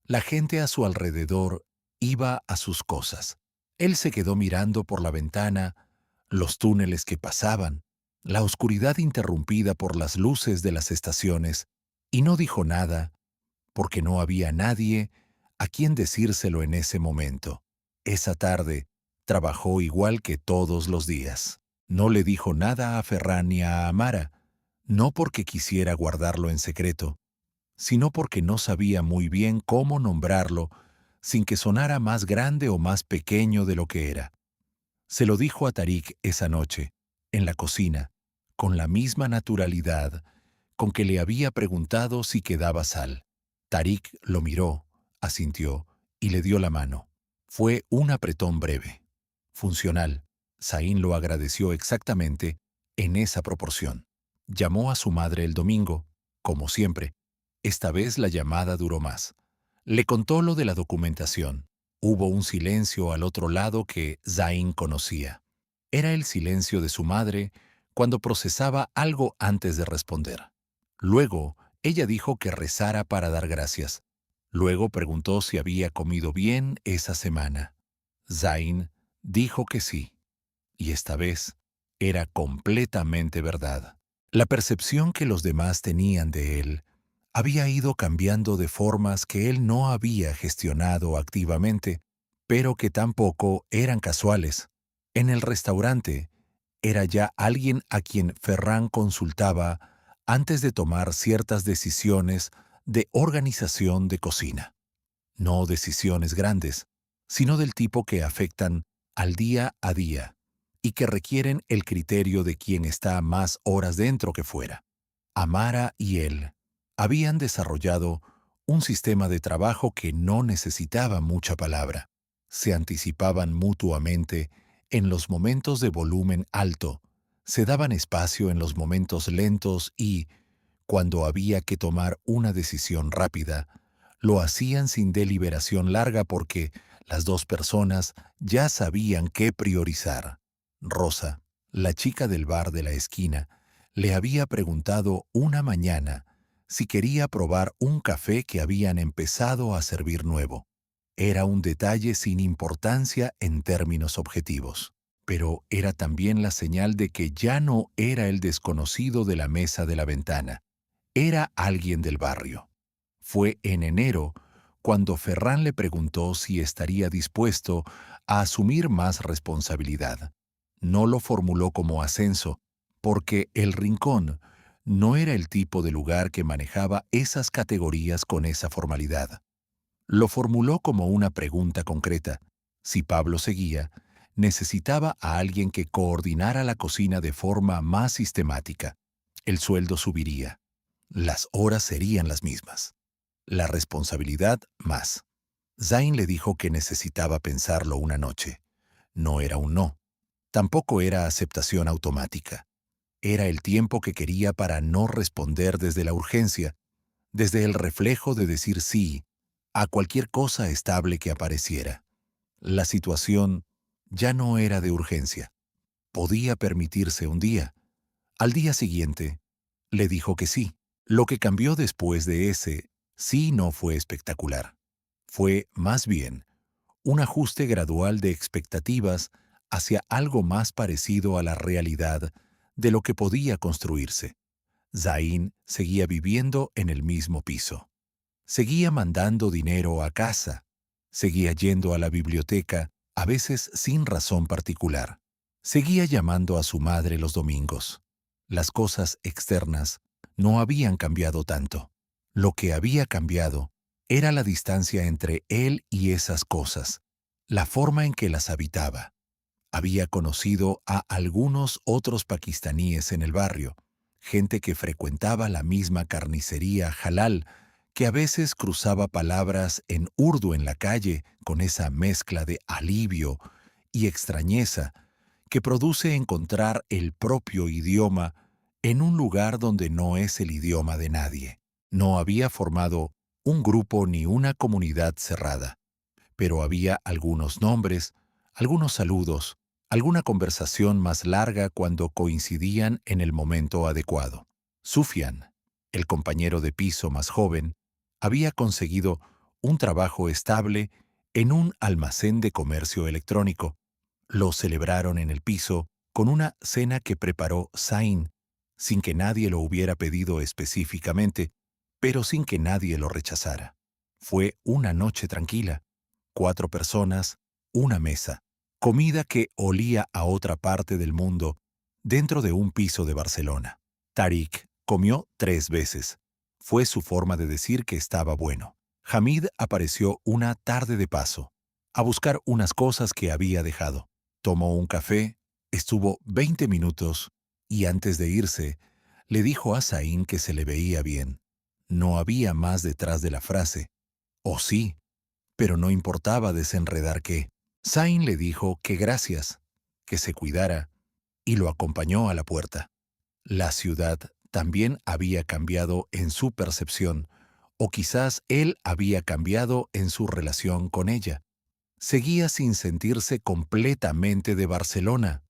S1: La gente a su alrededor iba a sus cosas. Él se quedó mirando por la ventana, los túneles que pasaban, la oscuridad interrumpida por las luces de las estaciones, y no dijo nada, porque no había nadie a quien decírselo en ese momento. Esa tarde trabajó igual que todos los días. No le dijo nada a Ferran ni a Amara, no porque quisiera guardarlo en secreto, sino porque no sabía muy bien cómo nombrarlo sin que sonara más grande o más pequeño de lo que era. Se lo dijo a Tarik esa noche, en la cocina, con la misma naturalidad con que le había preguntado si quedaba sal. Tarik lo miró, asintió y le dio la mano. Fue un apretón breve, funcional. Zain lo agradeció exactamente en esa proporción. Llamó a su madre el domingo, como siempre. Esta vez la llamada duró más. Le contó lo de la documentación. Hubo un silencio al otro lado que Zain conocía. Era el silencio de su madre cuando procesaba algo antes de responder. Luego, ella dijo que rezara para dar gracias. Luego preguntó si había comido bien esa semana. Zain dijo que sí. Y esta vez era completamente verdad. La percepción que los demás tenían de él había ido cambiando de formas que él no había gestionado activamente, pero que tampoco eran casuales. En el restaurante, era ya alguien a quien Ferran consultaba antes de tomar ciertas decisiones de organización de cocina. No decisiones grandes, sino del tipo que afectan al día a día y que requieren el criterio de quien está más horas dentro que fuera. Amara y él habían desarrollado un sistema de trabajo que no necesitaba mucha palabra. Se anticipaban mutuamente en los momentos de volumen alto, se daban espacio en los momentos lentos y, cuando había que tomar una decisión rápida, lo hacían sin deliberación larga porque las dos personas ya sabían qué priorizar. Rosa, la chica del bar de la esquina, le había preguntado una mañana si quería probar un café que habían empezado a servir nuevo. Era un detalle sin importancia en términos objetivos, pero era también la señal de que ya no era el desconocido de la mesa de la ventana. Era alguien del barrio. Fue en enero cuando Ferran le preguntó si estaría dispuesto a asumir más responsabilidad. No lo formuló como ascenso, porque El Rincón no era el tipo de lugar que manejaba esas categorías con esa formalidad. Lo formuló como una pregunta concreta. Si Pablo seguía, necesitaba a alguien que coordinara la cocina de forma más sistemática. El sueldo subiría. Las horas serían las mismas. La responsabilidad más. Zain le dijo que necesitaba pensarlo una noche. No era un no. Tampoco era aceptación automática. Era el tiempo que quería para no responder desde la urgencia, desde el reflejo de decir sí a cualquier cosa estable que apareciera. La situación ya no era de urgencia. Podía permitirse un día. Al día siguiente, le dijo que sí. Lo que cambió después de ese sí no fue espectacular. Fue, más bien, un ajuste gradual de expectativas hacia algo más parecido a la realidad de lo que podía construirse. Zayn seguía viviendo en el mismo piso. Seguía mandando dinero a casa. Seguía yendo a la biblioteca, a veces sin razón particular. Seguía llamando a su madre los domingos. Las cosas externas no habían cambiado tanto. Lo que había cambiado era la distancia entre él y esas cosas, la forma en que las habitaba. Había conocido a algunos otros pakistaníes en el barrio, gente que frecuentaba la misma carnicería halal, que a veces cruzaba palabras en urdu en la calle con esa mezcla de alivio y extrañeza que produce encontrar el propio idioma en un lugar donde no es el idioma de nadie. No había formado un grupo ni una comunidad cerrada, pero había algunos nombres, algunos saludos, alguna conversación más larga cuando coincidían en el momento adecuado. Sufyan, el compañero de piso más joven, había conseguido un trabajo estable en un almacén de comercio electrónico. Lo celebraron en el piso con una cena que preparó Zayn, sin que nadie lo hubiera pedido específicamente, pero sin que nadie lo rechazara. Fue una noche tranquila. 4 personas, una mesa, comida que olía a otra parte del mundo, dentro de un piso de Barcelona. Tariq comió 3 veces. Fue su forma de decir que estaba bueno. Hamid apareció una tarde de paso, a buscar unas cosas que había dejado. Tomó un café, estuvo 20 minutos y antes de irse, le dijo a Zayn que se le veía bien. No había más detrás de la frase. «Oh sí», pero no importaba desenredar qué. Zayn le dijo que gracias, que se cuidara, y lo acompañó a la puerta. La ciudad también había cambiado en su percepción, o quizás él había cambiado en su relación con ella. Seguía sin sentirse completamente de Barcelona,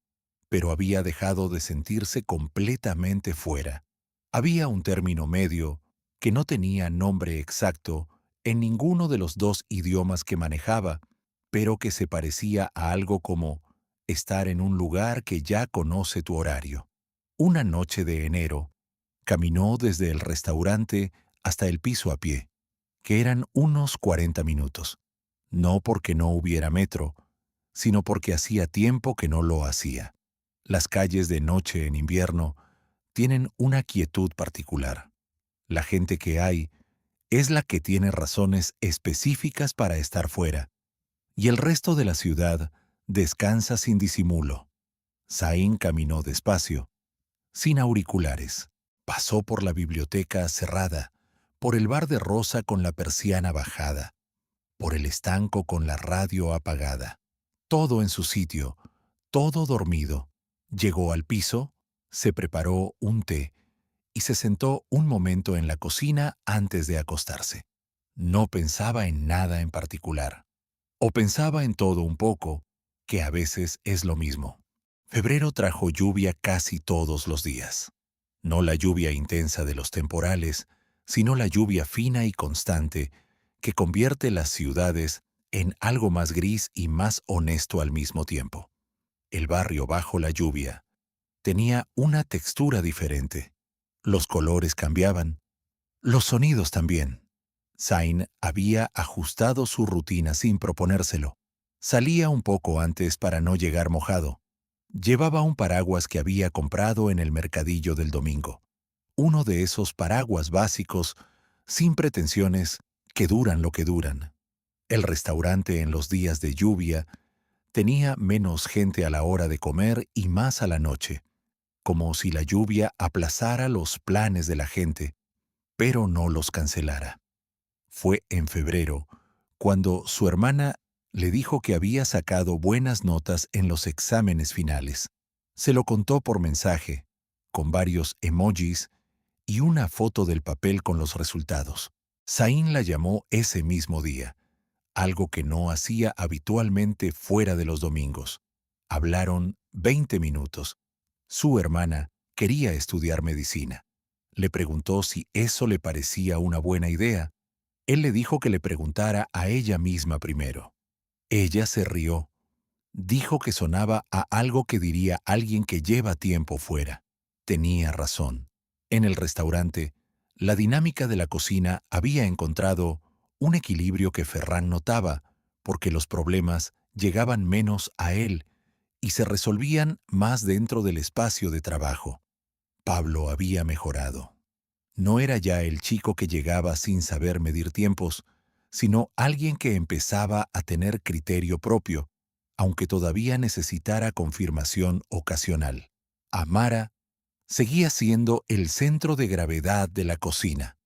S1: pero había dejado de sentirse completamente fuera. Había un término medio que no tenía nombre exacto en ninguno de los dos idiomas que manejaba, pero que se parecía a algo como estar en un lugar que ya conoce tu horario. Una noche de enero, caminó desde el restaurante hasta el piso a pie, que eran unos 40 minutos. No porque no hubiera metro, sino porque hacía tiempo que no lo hacía. Las calles de noche en invierno tienen una quietud particular. La gente que hay es la que tiene razones específicas para estar fuera, y el resto de la ciudad descansa sin disimulo. Zayn caminó despacio, sin auriculares. Pasó por la biblioteca cerrada, por el bar de rosa con la persiana bajada, por el estanco con la radio apagada. Todo en su sitio, todo dormido. Llegó al piso, se preparó un té y se sentó un momento en la cocina antes de acostarse. No pensaba en nada en particular, o pensaba en todo un poco, que a veces es lo mismo. Febrero trajo lluvia casi todos los días. No la lluvia intensa de los temporales, sino la lluvia fina y constante que convierte las ciudades en algo más gris y más honesto al mismo tiempo. El barrio bajo la lluvia tenía una textura diferente. Los colores cambiaban, los sonidos también. Zayn había ajustado su rutina sin proponérselo. Salía un poco antes para no llegar mojado. Llevaba un paraguas que había comprado en el mercadillo del domingo. Uno de esos paraguas básicos, sin pretensiones, que duran lo que duran. El restaurante en los días de lluvia tenía menos gente a la hora de comer y más a la noche, como si la lluvia aplazara los planes de la gente, pero no los cancelara. Fue en febrero, cuando su hermana le dijo que había sacado buenas notas en los exámenes finales. Se lo contó por mensaje, con varios emojis y una foto del papel con los resultados. Zayn la llamó ese mismo día, algo que no hacía habitualmente fuera de los domingos. Hablaron 20 minutos. Su hermana quería estudiar medicina. Le preguntó si eso le parecía una buena idea. Él le dijo que le preguntara a ella misma primero. Ella se rió. Dijo que sonaba a algo que diría alguien que lleva tiempo fuera. Tenía razón. En el restaurante, la dinámica de la cocina había encontrado un equilibrio que Ferran notaba, porque los problemas llegaban menos a él y se resolvían más dentro del espacio de trabajo. Pablo había mejorado. No era ya el chico que llegaba sin saber medir tiempos, sino alguien que empezaba a tener criterio propio, aunque todavía necesitara confirmación ocasional. Amara seguía siendo el centro de gravedad de la cocina.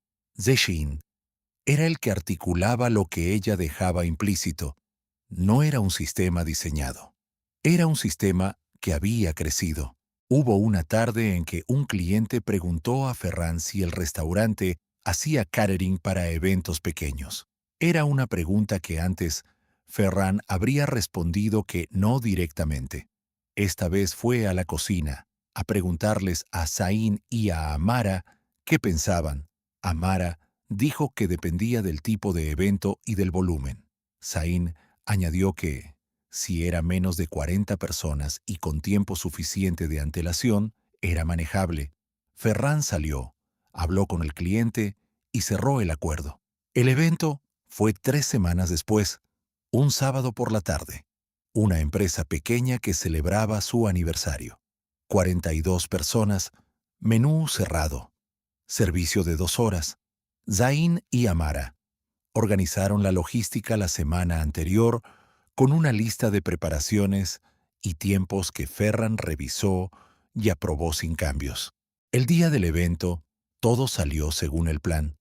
S1: Zeshin era el que articulaba lo que ella dejaba implícito. No era un sistema diseñado. Era un sistema que había crecido. Hubo una tarde en que un cliente preguntó a Ferran si el restaurante hacía catering para eventos pequeños. Era una pregunta que antes Ferran habría respondido que no directamente. Esta vez fue a la cocina a preguntarles a Zain y a Amara qué pensaban. Amara dijo que dependía del tipo de evento y del volumen. Zain añadió que, si era menos de 40 personas y con tiempo suficiente de antelación, era manejable. Ferran salió, habló con el cliente y cerró el acuerdo. El evento fue 3 semanas después, un sábado por la tarde. Una empresa pequeña que celebraba su aniversario. 42 personas, menú cerrado, servicio de 2 horas. Zain y Amara organizaron la logística la semana anterior con una lista de preparaciones y tiempos que Ferran revisó y aprobó sin cambios. El día del evento, todo salió según el plan,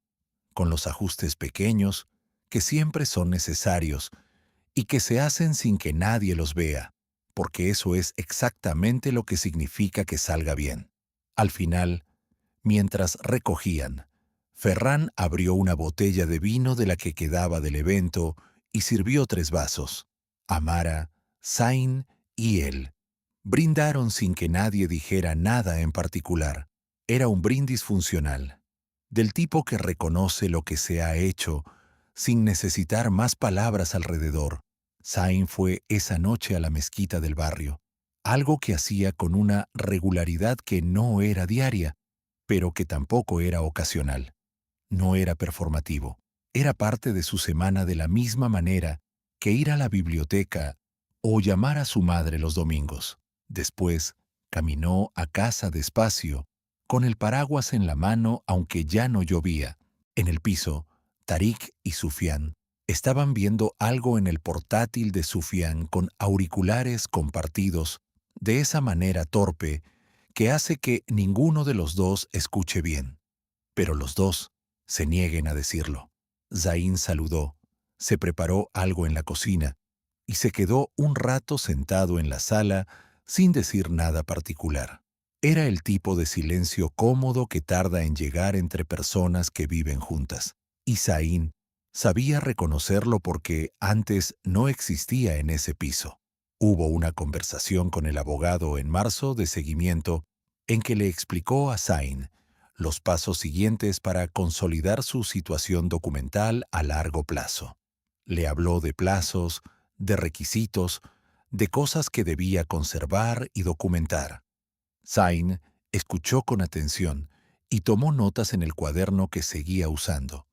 S1: con los ajustes pequeños que siempre son necesarios y que se hacen sin que nadie los vea, porque eso es exactamente lo que significa que salga bien. Al final, mientras recogían, Ferran abrió una botella de vino de la que quedaba del evento y sirvió 3 vasos. Amara, Zain y él brindaron sin que nadie dijera nada en particular. Era un brindis funcional, del tipo que reconoce lo que se ha hecho sin necesitar más palabras alrededor. Zain fue esa noche a la mezquita del barrio, algo que hacía con una regularidad que no era diaria, pero que tampoco era ocasional. No era performativo. Era parte de su semana de la misma manera que ir a la biblioteca o llamar a su madre los domingos. Después, caminó a casa despacio, con el paraguas en la mano aunque ya no llovía. En el piso, Tarik y Sufian estaban viendo algo en el portátil de Sufian con auriculares compartidos, de esa manera torpe que hace que ninguno de los dos escuche bien. Pero los dos se nieguen a decirlo. Zain saludó, se preparó algo en la cocina y se quedó un rato sentado en la sala sin decir nada particular. Era el tipo de silencio cómodo que tarda en llegar entre personas que viven juntas. Y Zain sabía reconocerlo porque antes no existía en ese piso. Hubo una conversación con el abogado en marzo de seguimiento en que le explicó a Zain los pasos siguientes para consolidar su situación documental a largo plazo. Le habló de plazos, de requisitos, de cosas que debía conservar y documentar. Zain escuchó con atención y tomó notas en el cuaderno que seguía usando,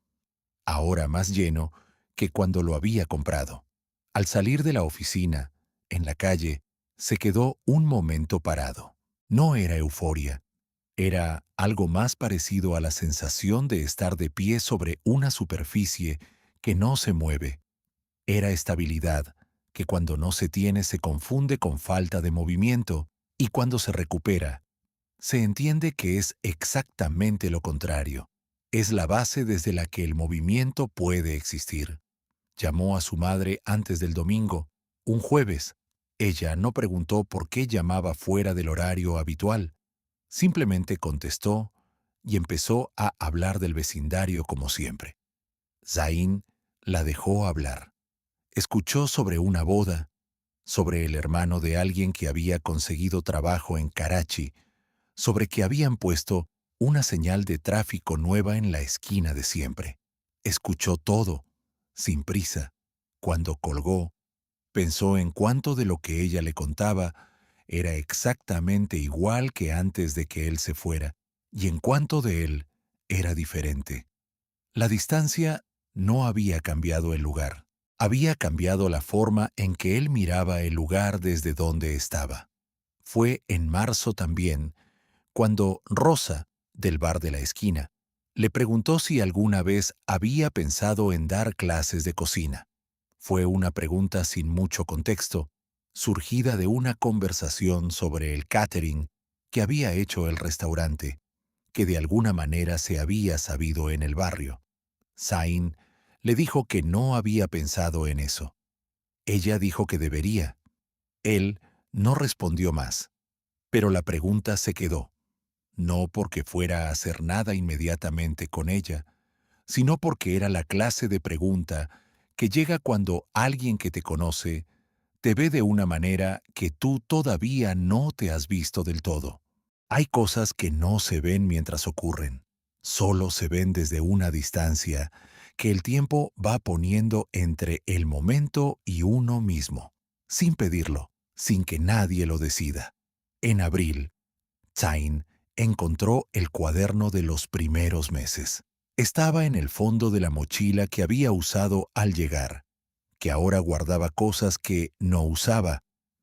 S1: ahora más lleno que cuando lo había comprado. Al salir de la oficina, en la calle, se quedó un momento parado. No era euforia. Era algo más parecido a la sensación de estar de pie sobre una superficie que no se mueve. Era estabilidad, que cuando no se tiene se confunde con falta de movimiento, y cuando se recupera, se entiende que es exactamente lo contrario. Es la base desde la que el movimiento puede existir. Llamó a su madre antes del domingo, un jueves. Ella no preguntó por qué llamaba fuera del horario habitual. Simplemente contestó y empezó a hablar del vecindario como siempre. Zain la dejó hablar. Escuchó sobre una boda, sobre el hermano de alguien que había conseguido trabajo en Karachi, sobre que habían puesto una señal de tráfico nueva en la esquina de siempre. Escuchó todo, sin prisa. Cuando colgó, Pensó en cuánto de lo que ella le contaba era exactamente igual que antes de que él se fuera, y en cuánto de él era diferente. La distancia no había cambiado el lugar, había cambiado la forma en que él miraba el lugar desde donde estaba. Fue en marzo también, cuando Rosa, del bar de la esquina, le preguntó si alguna vez había pensado en dar clases de cocina. Fue una pregunta sin mucho contexto, surgida de una conversación sobre el catering que había hecho el restaurante, que de alguna manera se había sabido en el barrio. Zayn le dijo que no había pensado en eso. Ella dijo que debería. Él no respondió más, pero la pregunta se quedó, no porque fuera a hacer nada inmediatamente con ella, sino porque era la clase de pregunta que llega cuando alguien que te conoce te ve de una manera que tú todavía no te has visto del todo. Hay cosas que no se ven mientras ocurren, solo se ven desde una distancia que el tiempo va poniendo entre el momento y uno mismo, sin pedirlo, sin que nadie lo decida. En abril, Zayn encontró el cuaderno de los primeros meses. Estaba en el fondo de la mochila que había usado al llegar, que ahora guardaba cosas que no usaba,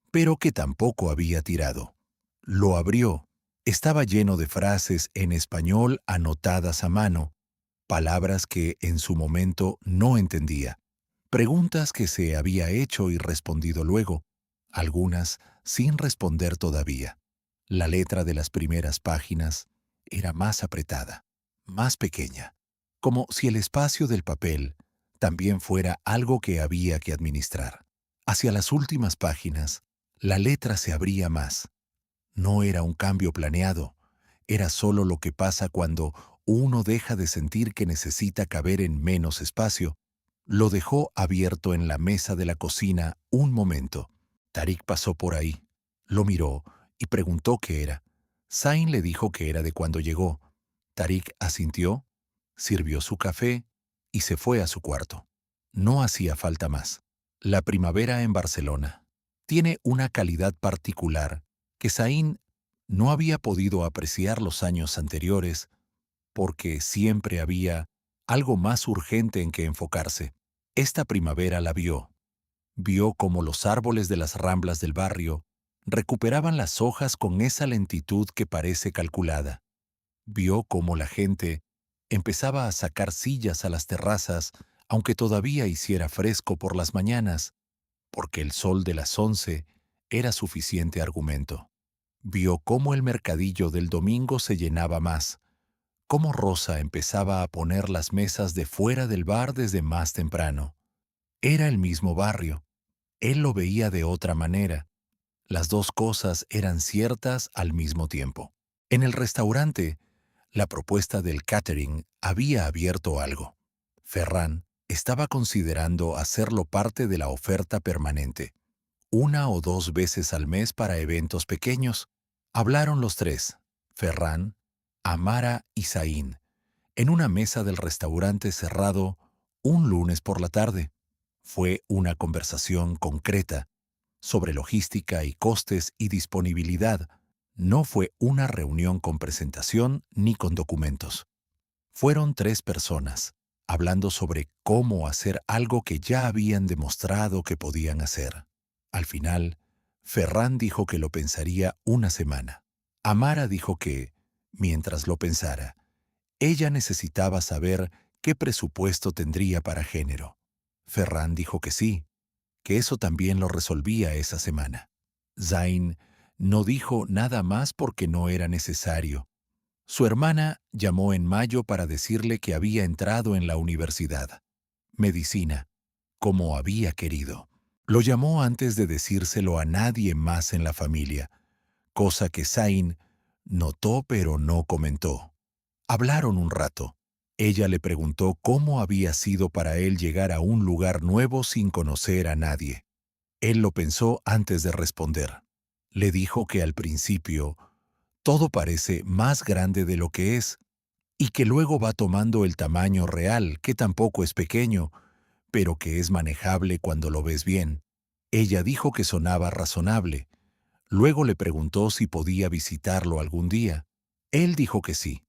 S1: pero que tampoco había tirado. Lo abrió. Estaba lleno de frases en español anotadas a mano, palabras que en su momento no entendía, preguntas que se había hecho y respondido luego, algunas sin responder todavía. La letra de las primeras páginas era más apretada, más pequeña, como si el espacio del papel también fuera algo que había que administrar. Hacia las últimas páginas, la letra se abría más. No era un cambio planeado, era solo lo que pasa cuando uno deja de sentir que necesita caber en menos espacio. Lo dejó abierto en la mesa de la cocina un momento. Tarik pasó por ahí, lo miró y preguntó qué era. Zayn le dijo que era de cuando llegó. Tarik asintió, sirvió su café y se fue a su cuarto. No hacía falta más. La primavera en Barcelona tiene una calidad particular que Zayn no había podido apreciar los años anteriores porque siempre había algo más urgente en que enfocarse. Esta primavera la vio. Vio cómo los árboles de las ramblas del barrio recuperaban las hojas con esa lentitud que parece calculada. Vio cómo la gente empezaba a sacar sillas a las terrazas, aunque todavía hiciera fresco por las mañanas, porque el sol de las 11 era suficiente argumento. Vio cómo el mercadillo del domingo se llenaba más, cómo Rosa empezaba a poner las mesas de fuera del bar desde más temprano. Era el mismo barrio. Él lo veía de otra manera. Las dos cosas eran ciertas al mismo tiempo. En el restaurante, la propuesta del catering había abierto algo. Ferran estaba considerando hacerlo parte de la oferta permanente, una o dos veces al mes para eventos pequeños. Hablaron los tres, Ferran, Amara y Zayn, en una mesa del restaurante cerrado un lunes por la tarde. Fue una conversación concreta sobre logística y costes y disponibilidad. No fue una reunión con presentación ni con documentos. Fueron tres personas, hablando sobre cómo hacer algo que ya habían demostrado que podían hacer. Al final, Ferran dijo que lo pensaría una semana. Amara dijo que, mientras lo pensara, ella necesitaba saber qué presupuesto tendría para género. Ferran dijo que sí, que eso también lo resolvía esa semana. Zayn no dijo nada más porque no era necesario. Su hermana llamó en mayo para decirle que había entrado en la universidad. Medicina, como había querido. Lo llamó antes de decírselo a nadie más en la familia, cosa que Zayn notó pero no comentó. Hablaron un rato. Ella le preguntó cómo había sido para él llegar a un lugar nuevo sin conocer a nadie. Él lo pensó antes de responder. Le dijo que al principio todo parece más grande de lo que es y que luego va tomando el tamaño real, que tampoco es pequeño, pero que es manejable cuando lo ves bien. Ella dijo que sonaba razonable. Luego le preguntó si podía visitarlo algún día. Él dijo que sí.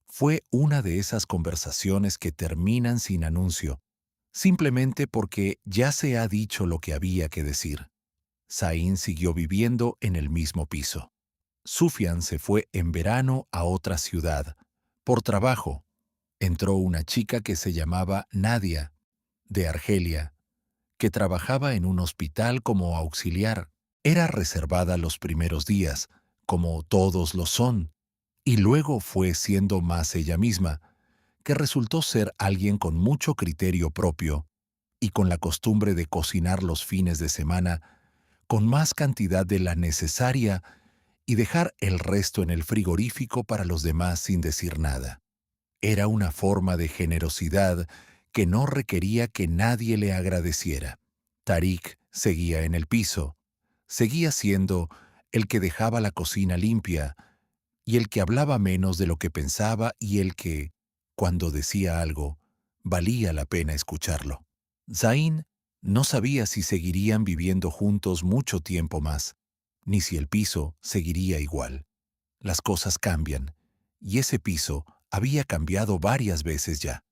S1: Fue una de esas conversaciones que terminan sin anuncio, simplemente porque ya se ha dicho lo que había que decir. Zayn siguió viviendo en el mismo piso. Sufyan se fue en verano a otra ciudad, por trabajo. Entró una chica que se llamaba Nadia, de Argelia, que trabajaba en un hospital como auxiliar. Era reservada los primeros días, como todos lo son, y luego fue siendo más ella misma, que resultó ser alguien con mucho criterio propio y con la costumbre de cocinar los fines de semana con más cantidad de la necesaria y dejar el resto en el frigorífico para los demás sin decir nada. Era una forma de generosidad que no requería que nadie le agradeciera. Tarik seguía en el piso, seguía siendo el que dejaba la cocina limpia y el que hablaba menos de lo que pensaba y el que, cuando decía algo, valía la pena escucharlo. Zayn no sabía si seguirían viviendo juntos mucho tiempo más, ni si el piso seguiría igual. Las cosas cambian, y ese piso había cambiado varias veces ya.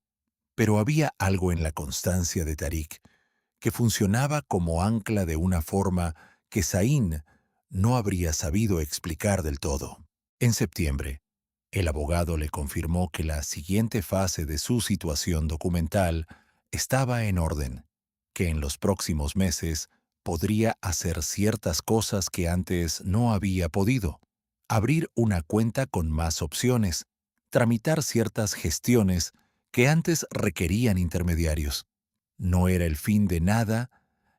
S1: Pero había algo en la constancia de Tarik que funcionaba como ancla de una forma que Zayn no habría sabido explicar del todo. En septiembre, el abogado le confirmó que la siguiente fase de su situación documental estaba en orden, que en los próximos meses podría hacer ciertas cosas que antes no había podido: abrir una cuenta con más opciones, tramitar ciertas gestiones que antes requerían intermediarios. No era el fin de nada,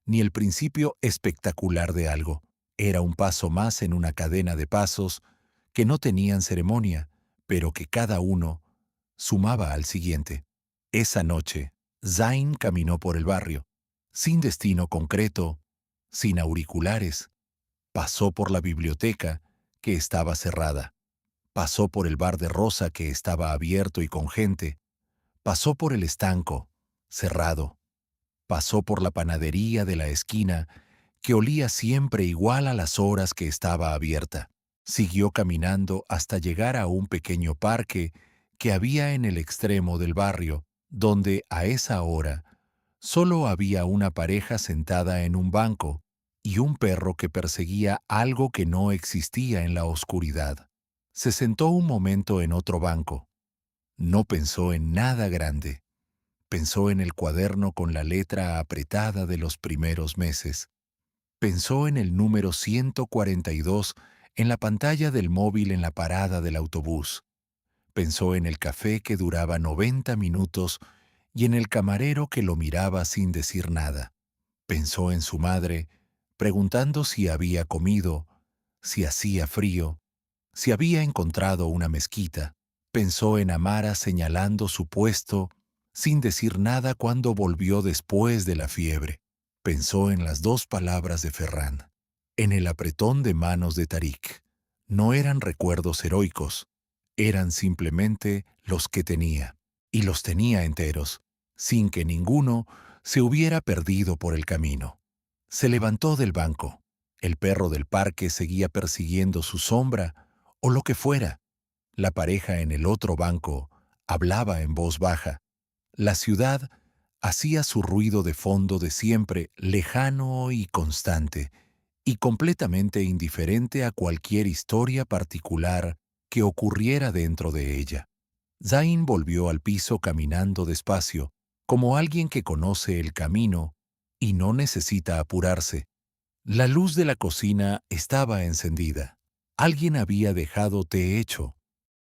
S1: ni el principio espectacular de algo. Era un paso más en una cadena de pasos que no tenían ceremonia, pero que cada uno sumaba al siguiente. Esa noche, Zayn caminó por el barrio, sin destino concreto, sin auriculares. Pasó por la biblioteca, que estaba cerrada. Pasó por el bar de Rosa, que estaba abierto y con gente. Pasó por el estanco, cerrado. Pasó por la panadería de la esquina, que olía siempre igual a las horas que estaba abierta. Siguió caminando hasta llegar a un pequeño parque que había en el extremo del barrio, donde a esa hora solo había una pareja sentada en un banco y un perro que perseguía algo que no existía en la oscuridad. Se sentó un momento en otro banco. No pensó en nada grande. Pensó en el cuaderno con la letra apretada de los primeros meses. Pensó en el número 142 en la pantalla del móvil en la parada del autobús. Pensó en el café que duraba 90 minutos y en el camarero que lo miraba sin decir nada. Pensó en su madre, preguntando si había comido, si hacía frío, si había encontrado una mezquita. Pensó en Amara señalando su puesto, sin decir nada cuando volvió después de la fiebre. Pensó en las dos palabras de Ferran, en el apretón de manos de Tarik. No eran recuerdos heroicos, eran simplemente los que tenía, y los tenía enteros, sin que ninguno se hubiera perdido por el camino. Se levantó del banco. El perro del parque seguía persiguiendo su sombra, o lo que fuera. La pareja en el otro banco hablaba en voz baja. La ciudad hacía su ruido de fondo de siempre, lejano y constante, y completamente indiferente a cualquier historia particular que ocurriera dentro de ella. Zayn volvió al piso caminando despacio, como alguien que conoce el camino y no necesita apurarse. La luz de la cocina estaba encendida. Alguien había dejado té hecho.